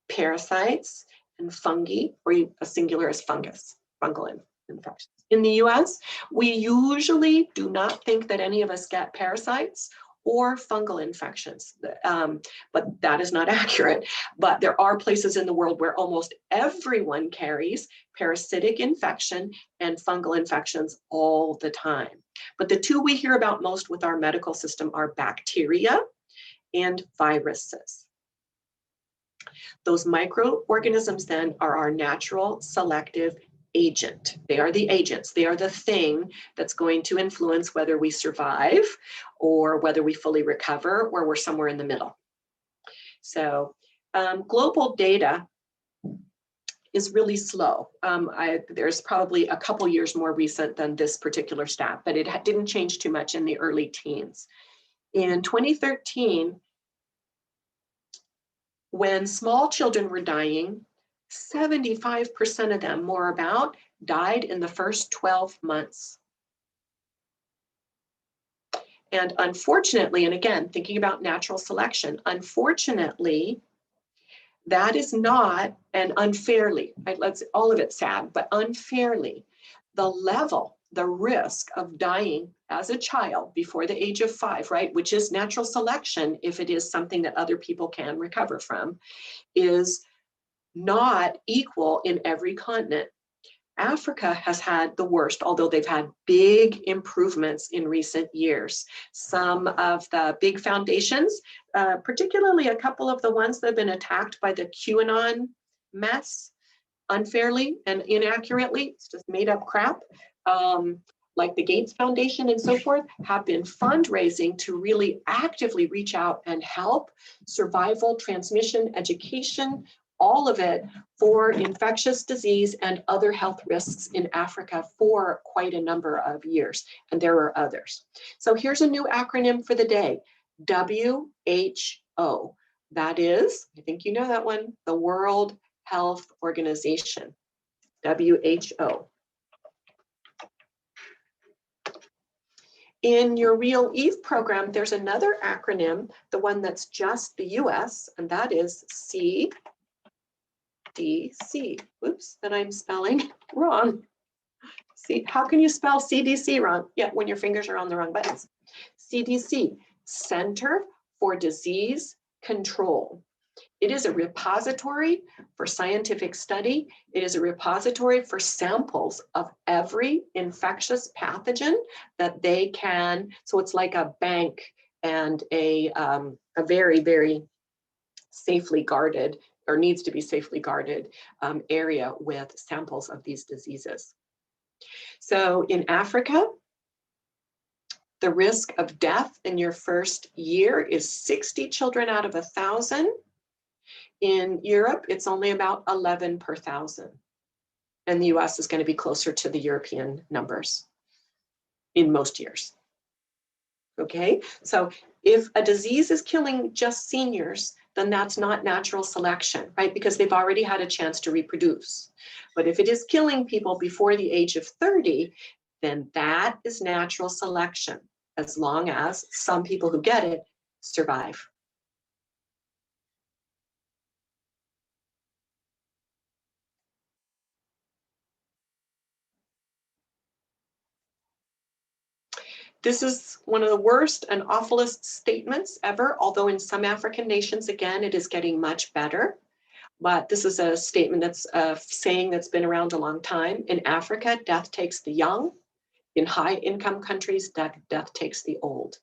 parasites, and fungi, or a singular is fungus, fungal infections. In the US, we usually do not think that any of us get parasites or fungal infections, but that is not accurate. But there are places in the world where almost everyone carries parasitic infection and fungal infections all the time. But the two we hear about most with our medical system are bacteria and viruses. Those microorganisms then are our natural selective agent. They are the agents. They are the thing that's going to influence whether we survive or whether we fully recover or we're somewhere in the middle. So global data is really slow. There's probably a couple years more recent than this particular stat, but it didn't change too much in the early teens. In 2013, when small children were dying, 75% of them, more about, died in the first 12 months. And unfortunately, and again, thinking about natural selection, unfortunately, that is not, and unfairly, all of it's sad, but unfairly, the level, the risk of dying as a child before the age of 5, right, which is natural selection if it is something that other people can recover from, is not equal in every continent. Africa has had the worst, although they've had big improvements in recent years. Some of the big foundations, particularly a couple of the ones that have been attacked by the QAnon mess, unfairly and inaccurately, it's just made up crap, like the Gates Foundation and so forth, have been fundraising to really actively reach out and help survival, transmission, education, all of it for infectious disease and other health risks in Africa for quite a number of years. And there are others. So here's a new acronym for the day, WHO. That is, I think you know that one, the World Health Organization, WHO. In your Real Eve program, there's another acronym, the one that's just the US, and that is CDC. Oops, that I'm spelling wrong. See, how can you spell CDC wrong? Yeah, when your fingers are on the wrong buttons. CDC, Center for Disease Control. It is a repository for scientific study. It is a repository for samples of every infectious pathogen that they can. So it's like a bank and a very, very safely guarded, or needs to be safely guarded area with samples of these diseases. So in Africa, the risk of death in your first year is 60 children out of 1,000. In Europe, it's only about 11 per 1,000. And the US is going to be closer to the European numbers in most years. Okay, so if a disease is killing just seniors, then that's not natural selection, right? Because they've already had a chance to reproduce. But if it is killing people before the age of 30, then that is natural selection, as long as some people who get it survive. This is one of the worst and awfulest statements ever, although in some African nations, again, it is getting much better. But this is a statement that's a saying that's been around a long time. In Africa, death takes the young. In high income countries, death takes the old.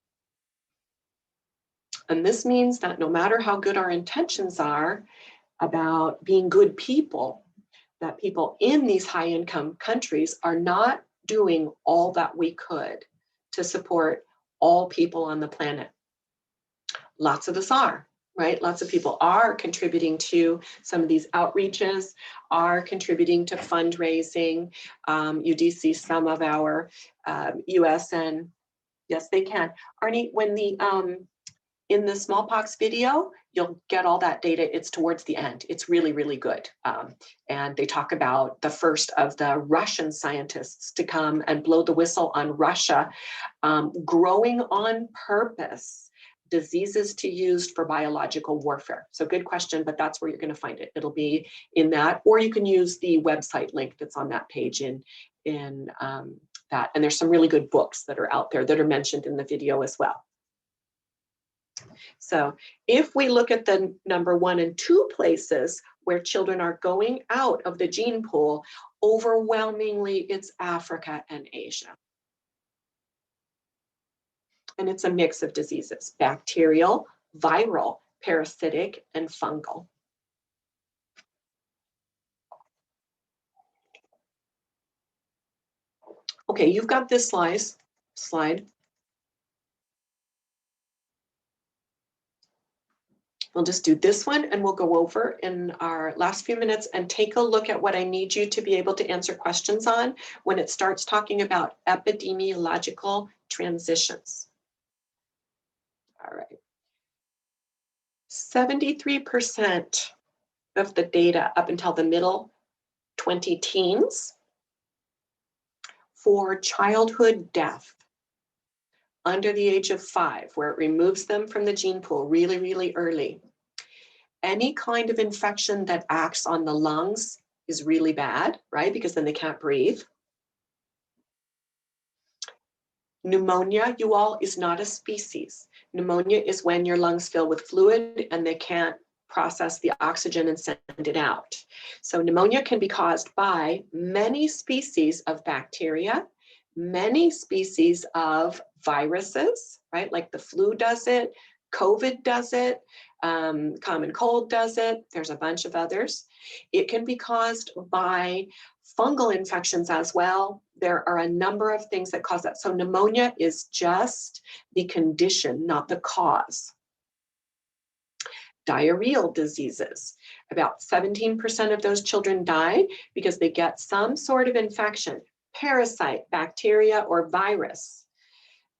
And this means that no matter how good our intentions are about being good people, that people in these high income countries are not doing all that we could to support all people on the planet. Lots of us are, right? Lots of people are contributing to some of these outreaches, are contributing to fundraising. You do see some of our US and, yes, they can. Arnie, when the, in the smallpox video, you'll get all that data. It's towards the end. It's really, really good. And they talk about the first of the Russian scientists to come and blow the whistle on Russia, growing on purpose diseases to use for biological warfare. So good question, but that's where you're going to find it. It'll be in that, or you can use the website link that's on that page in that. And there's some really good books that are out there that are mentioned in the video as well. So if we look at the number 1 and 2 places where children are going out of the gene pool, overwhelmingly it's Africa and Asia. And it's a mix of diseases: bacterial, viral, parasitic, and fungal. Okay, you've got this slide. We'll just do this one and we'll go over in our last few minutes and take a look at what I need you to be able to answer questions on when it starts talking about epidemiological transitions. All right. 73% of the data up until the middle 20 teens for childhood death under the age of 5, where it removes them from the gene pool really, really early. Any kind of infection that acts on the lungs is really bad, right? Because then they can't breathe. Pneumonia, you all, is not a species. Pneumonia is when your lungs fill with fluid and they can't process the oxygen and send it out. So pneumonia can be caused by many species of bacteria, many species of viruses, right? Like the flu does it, COVID does it, common cold does it. There's a bunch of others. It can be caused by fungal infections as well. There are a number of things that cause that. So pneumonia is just the condition, not the cause. Diarrheal diseases. About 17% of those children die because they get some sort of infection, parasite, bacteria, or virus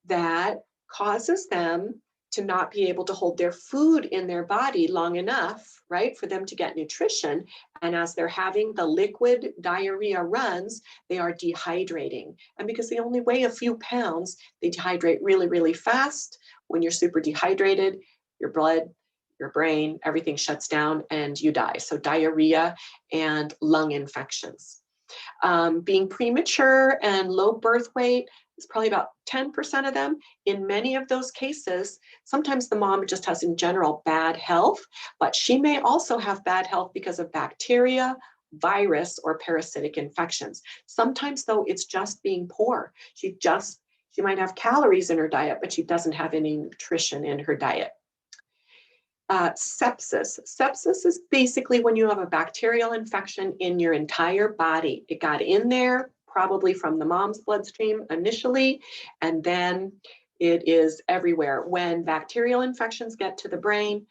that causes them to not be able to hold their food in their body long enough, right, for them to get nutrition. And as they're having the liquid diarrhea runs, they are dehydrating. And because they only weigh a few pounds, they dehydrate really, really fast. When you're super dehydrated, your blood, your brain, everything shuts down and you die. So diarrhea and lung infections. Being premature and low birth weight, It's probably about 10% of them. In many of those cases, sometimes the mom just has in general bad health, but she may also have bad health because of bacteria, virus, or parasitic infections. Sometimes though, it's just being poor. She might have calories in her diet, but she doesn't have any nutrition in her diet. Sepsis. Sepsis is basically when you have a bacterial infection in your entire body. It got in there probably from the mom's bloodstream initially, and then it is everywhere. When bacterial infections get to the brain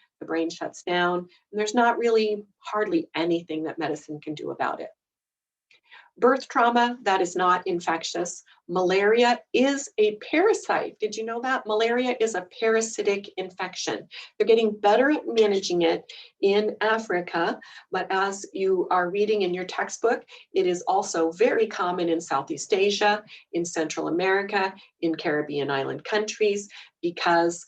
shuts down, and there's not really hardly anything that medicine can do about it. Birth trauma, that is not infectious. Malaria is a parasite. Did you know that? Malaria is a parasitic infection. They're getting better at managing it in Africa, but as you are reading in your textbook, it is also very common in Southeast Asia, in Central America, in Caribbean island countries, because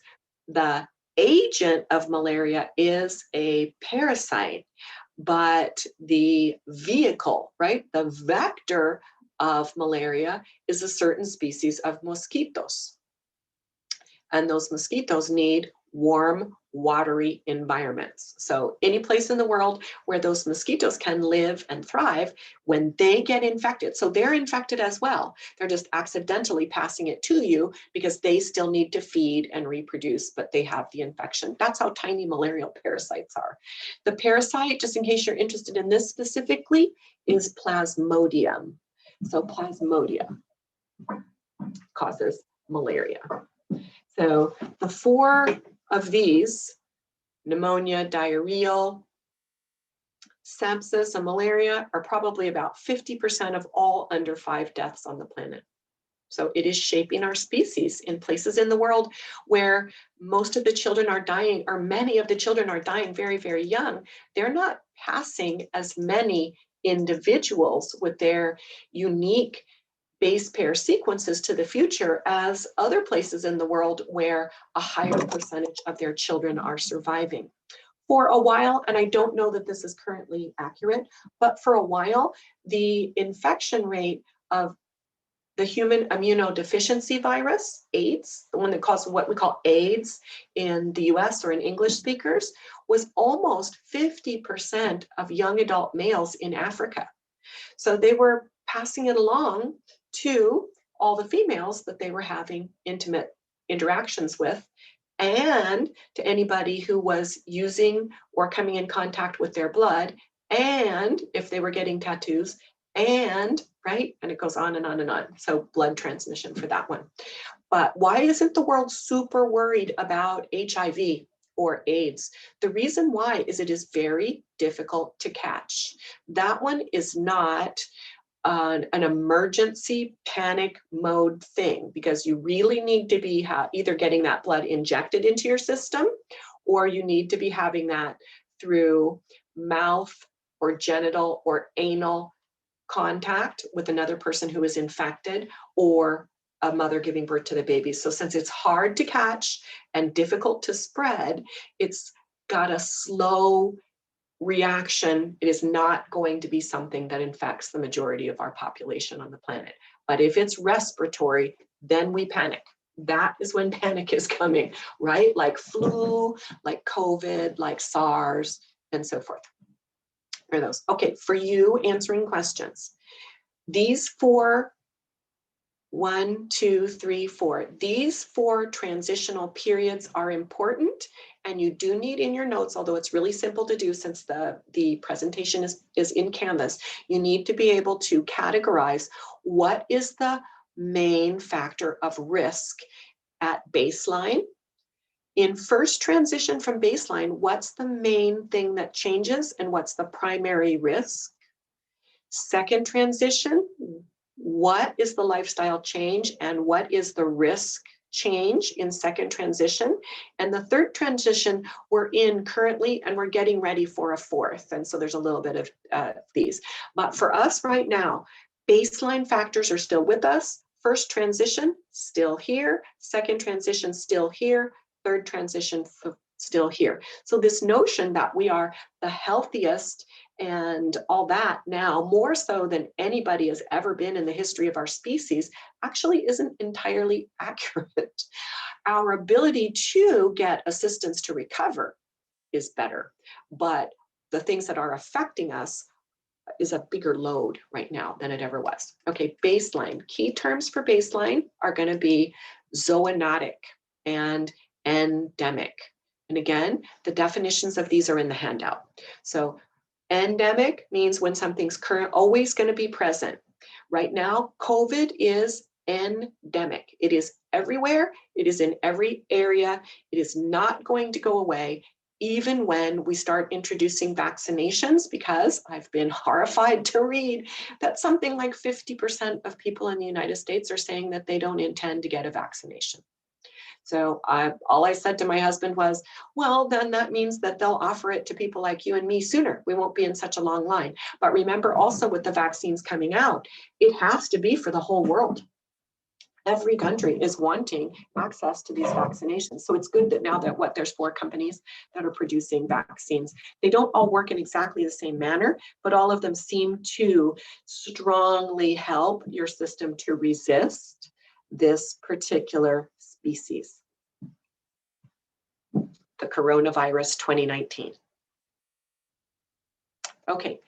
the agent of malaria is a parasite. But the vehicle, right, the vector of malaria is a certain species of mosquitoes. And those mosquitoes need warm, watery environments. So any place in the world where those mosquitoes can live and thrive, when they get infected, so they're infected as well. They're just accidentally passing it to you because they still need to feed and reproduce, but they have the infection. That's how tiny malarial parasites are. The parasite, just in case you're interested in this specifically, is Plasmodium. So Plasmodium causes malaria. So the 4 of these, pneumonia, diarrheal, sepsis, and malaria, are probably about 50% of all under 5 deaths on the planet. So it is shaping our species in places in the world where most of the children are dying, or many of the children are dying very, very young. They're not passing as many individuals with their unique base pair sequences to the future as other places in the world where a higher percentage of their children are surviving. For a while, and I don't know that this is currently accurate, but for a while, the infection rate of the human immunodeficiency virus, AIDS, the one that causes what we call AIDS in the US or in English speakers, was almost 50% of young adult males in Africa. So they were passing it along to all the females that they were having intimate interactions with, and to anybody who was using or coming in contact with their blood, and if they were getting tattoos, and right, and it goes on and on and on. So blood transmission for that one. But why isn't the world super worried about HIV or AIDS? The reason why is it is very difficult to catch. That one is not an emergency panic mode thing, because you really need to be either getting that blood injected into your system, or you need to be having that through mouth or genital or anal contact with another person who is infected, or a mother giving birth to the baby. So since it's hard to catch and difficult to spread, it's got a slow reaction. It is not going to be something that infects the majority of our population on the planet. But if it's respiratory, then we panic. That is when panic is coming, right? Like flu, like COVID, like SARS, and so forth. For those. Okay, for you answering questions, these 4, 1, 2, 3, 4, these 4 transitional periods are important, and you do need in your notes, although it's really simple to do since the presentation is in Canvas, you need to be able to categorize what is the main factor of risk at baseline. In first transition from baseline, what's the main thing that changes and what's the primary risk? Second transition, what is the lifestyle change and what is the risk change in second transition? And the third transition we're in currently, and we're getting ready for a fourth. And so there's a little bit of these. But for us right now, baseline factors are still with us. First transition, still here. Second transition, still here. Third transition, still here. So this notion that we are the healthiest and all that now, more so than anybody has ever been in the history of our species, actually isn't entirely accurate. Our ability to get assistance to recover is better, but the things that are affecting us is a bigger load right now than it ever was. Okay, baseline. Key terms for baseline are going to be zoonotic and endemic. And again, the definitions of these are in the handout. So endemic means when something's always going to be present. Right now, COVID is endemic. It is everywhere. It is in every area. It is not going to go away, even when we start introducing vaccinations, because I've been horrified to read that something like 50% of people in the United States are saying that they don't intend to get a vaccination. So all I said to my husband was, well, then that means that they'll offer it to people like you and me sooner. We won't be in such a long line. But remember also with the vaccines coming out, it has to be for the whole world. Every country is wanting access to these vaccinations. So it's good that now that there's 4 companies that are producing vaccines. They don't all work in exactly the same manner, but all of them seem to strongly help your system to resist this particular species, the coronavirus 2019. Okay.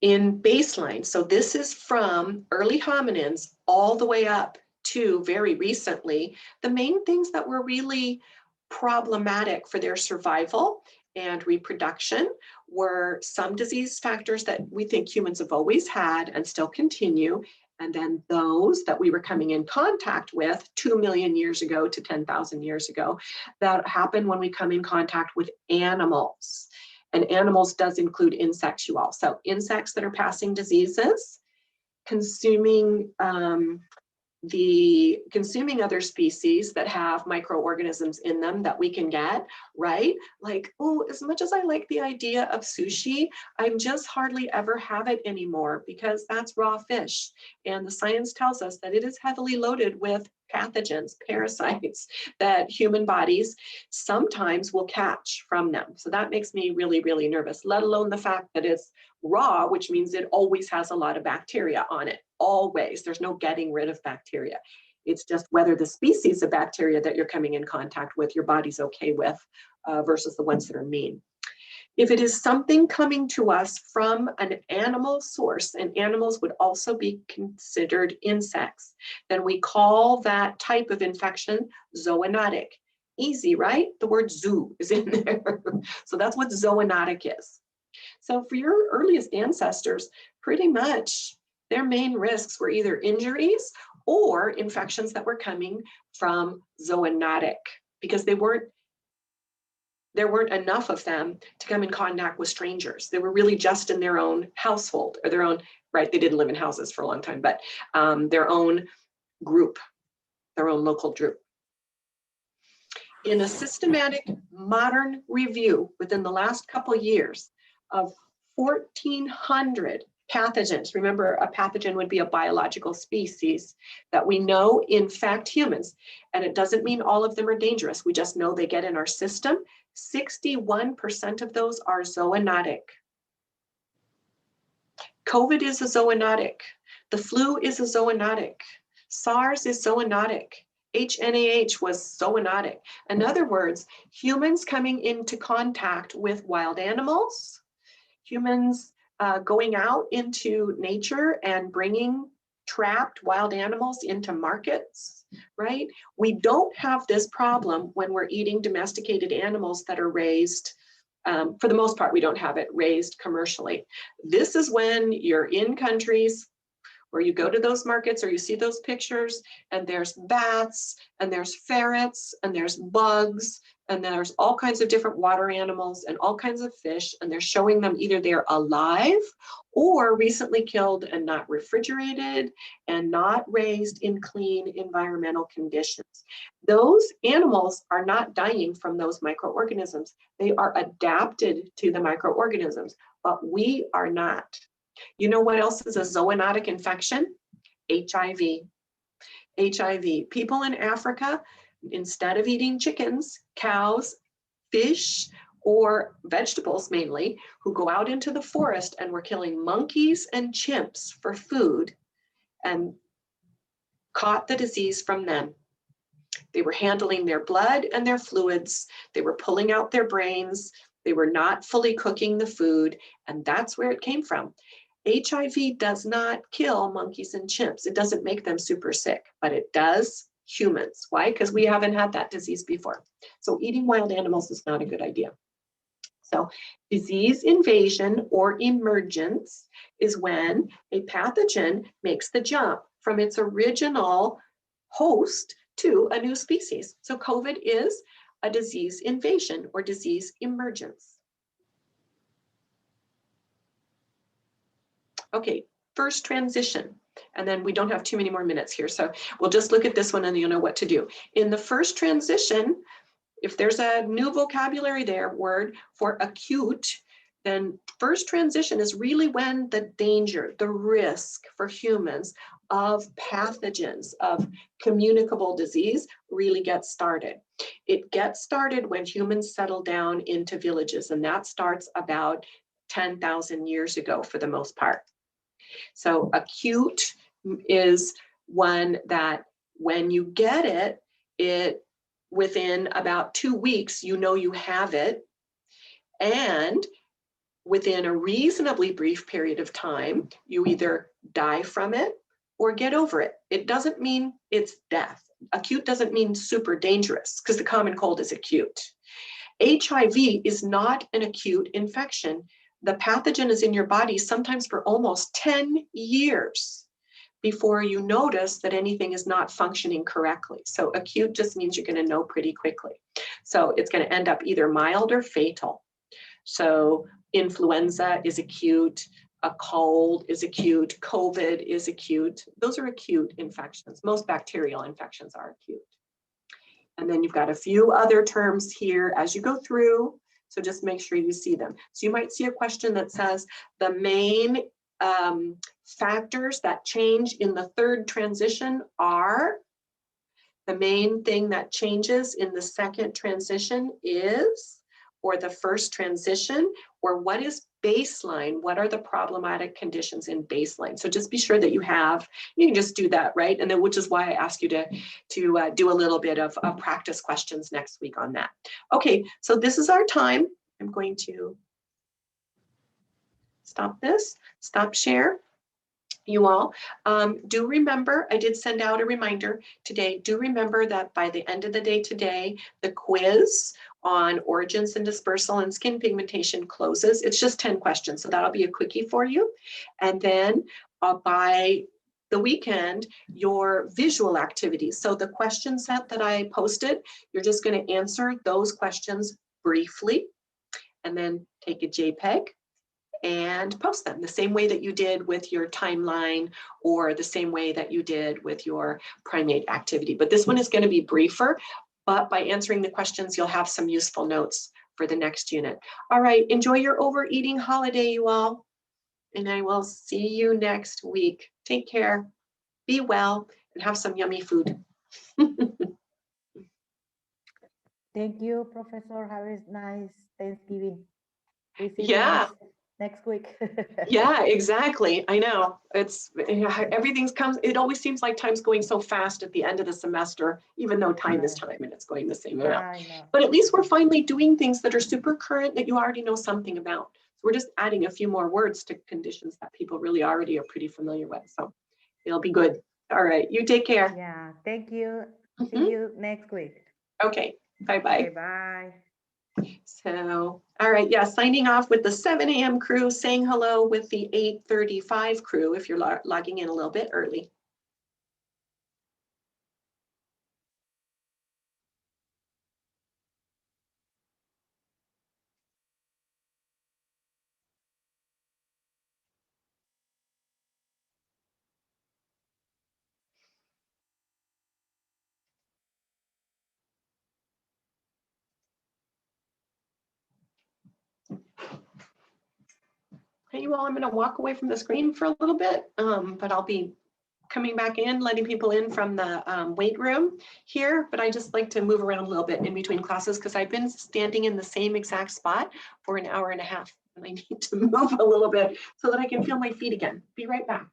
In baseline, so this is from early hominins all the way up to very recently, the main things that were really problematic for their survival and reproduction were some disease factors that we think humans have always had and still continue, and then those that we were coming in contact with 2 million years ago to 10,000 years ago that happen when we come in contact with animals. And animals does include insectual. So insects that are passing diseases, consuming other species that have microorganisms in them that we can get, right? Like, oh, as much as I like the idea of sushi, I just hardly ever have it anymore because that's raw fish. And the science tells us that it is heavily loaded with pathogens, parasites that human bodies sometimes will catch from them. So that makes me really, really nervous, let alone the fact that it's raw, which means it always has a lot of bacteria on it. Always. There's no getting rid of bacteria. It's just whether the species of bacteria that you're coming in contact with, your body's okay with versus the ones that are mean. If it is something coming to us from an animal source, and animals would also be considered insects, then we call that type of infection zoonotic. Easy, right? The word zoo is in there. So that's what zoonotic is. So for your earliest ancestors, pretty much their main risks were either injuries or infections that were coming from zoonotic, because there weren't enough of them to come in contact with strangers. They were really just in their own household or their own, right? They didn't live in houses for a long time, but their own group, their own local group. In a systematic modern review within the last couple of years of 1,400 pathogens. Remember, a pathogen would be a biological species that we know infect humans. And it doesn't mean all of them are dangerous. We just know they get in our system. 61% of those are zoonotic. COVID is a zoonotic. The flu is a zoonotic. SARS is zoonotic. HNAH was zoonotic. In other words, humans coming into contact with wild animals, humans going out into nature and bringing trapped wild animals into markets, right? We don't have this problem when we're eating domesticated animals that are raised, for the most part, we don't have it raised commercially. This is when you're in countries where you go to those markets or you see those pictures and there's bats and there's ferrets and there's bugs and there's all kinds of different water animals and all kinds of fish, and they're showing them either they're alive or recently killed and not refrigerated and not raised in clean environmental conditions. Those animals are not dying from those microorganisms. They are adapted to the microorganisms, but we are not. You know what else is a zoonotic infection? HIV. HIV. People in Africa, instead of eating chickens, cows, fish, or vegetables mainly, who go out into the forest and were killing monkeys and chimps for food and caught the disease from them. They were handling their blood and their fluids. They were pulling out their brains. They were not fully cooking the food, and that's where it came from. HIV does not kill monkeys and chimps. It doesn't make them super sick, but it does humans. Why? Because we haven't had that disease before. So eating wild animals is not a good idea. So disease invasion or emergence is when a pathogen makes the jump from its original host to a new species. So COVID is a disease invasion or disease emergence. Okay, first transition. And then we don't have too many more minutes here. So we'll just look at this one and you'll know what to do. In the first transition, if there's a new vocabulary there, word for acute, then first transition is really when the danger, the risk for humans of pathogens, of communicable disease really gets started. It gets started when humans settle down into villages, and that starts about 10,000 years ago for the most part. So acute is one that when you get it within about 2 weeks, you know you have it. And within a reasonably brief period of time, you either die from it or get over it. It doesn't mean it's death. Acute doesn't mean super dangerous, because the common cold is acute. HIV is not an acute infection. The pathogen is in your body sometimes for almost 10 years before you notice that anything is not functioning correctly. So acute just means you're going to know pretty quickly. So it's going to end up either mild or fatal. So influenza is acute, a cold is acute, COVID is acute. Those are acute infections. Most bacterial infections are acute. And then you've got a few other terms here as you go through. So just make sure you see them. So you might see a question that says the main factors that change in the third transition are, the main thing that changes in the second transition is, or the first transition, or what is baseline? What are the problematic conditions in baseline? So just be sure that you can just do that, right? And then, which is why I ask you to do a little bit of practice questions next week on that. Okay, so this is our time. I'm going to stop this, stop share. You all do remember, I did send out a reminder today. Do remember that by the end of the day today, the quiz on origins and dispersal and skin pigmentation closes. It's just 10 questions, so that'll be a quickie for you. And then by the weekend, your visual activities. So the question set that I posted, you're just going to answer those questions briefly and then take a JPEG and post them the same way that you did with your timeline or the same way that you did with your primate activity. But this one is going to be briefer, but by answering the questions, you'll have some useful notes for the next unit. All right, enjoy your overeating holiday, you all, and I will see you next week. Take care, be well, and have some yummy food. Thank you, Professor. Have a nice Thanksgiving. We see Yeah. next week. Yeah, exactly. I know. Everything's it always seems like time's going so fast at the end of the semester, even though time is time and it's going the same amount. I know. But at least we're finally doing things that are super current that you already know something about. So we're just adding a few more words to conditions that people really already are pretty familiar with. So it'll be good. All right. You take care. Yeah. Thank you. See you next week. Okay. Bye-bye. Okay, bye. So, all right, yeah, signing off with the 7 a.m. crew, saying hello with the 8:35 crew if you're logging in a little bit early. Hey, you all, I'm going to walk away from the screen for a little bit, but I'll be coming back in, letting people in from the weight room here, but I just like to move around a little bit in between classes because I've been standing in the same exact spot for an hour and a half. And I need to move a little bit so that I can feel my feet again. Be right back.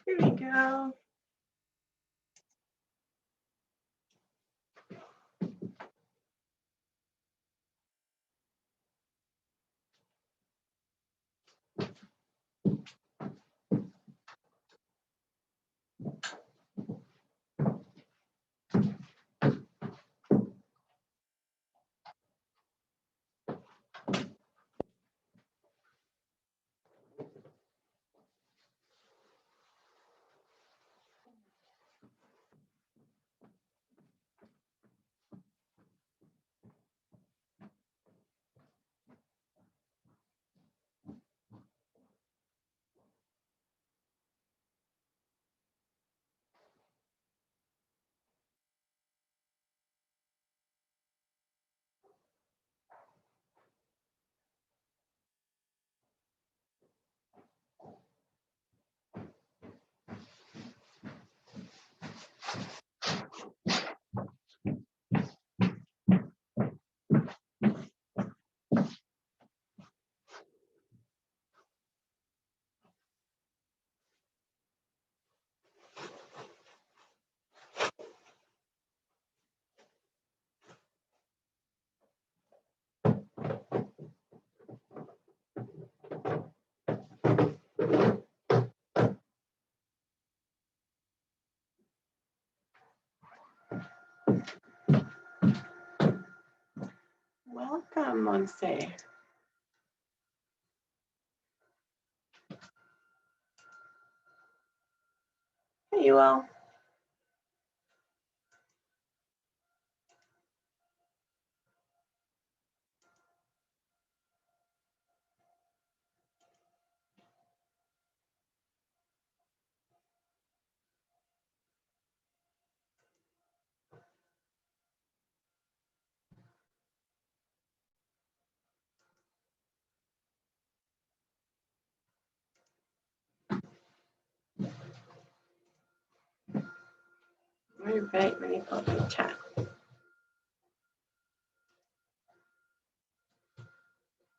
Here we go. Welcome, Monse. Hey, you all. All right, let me pull up the chat.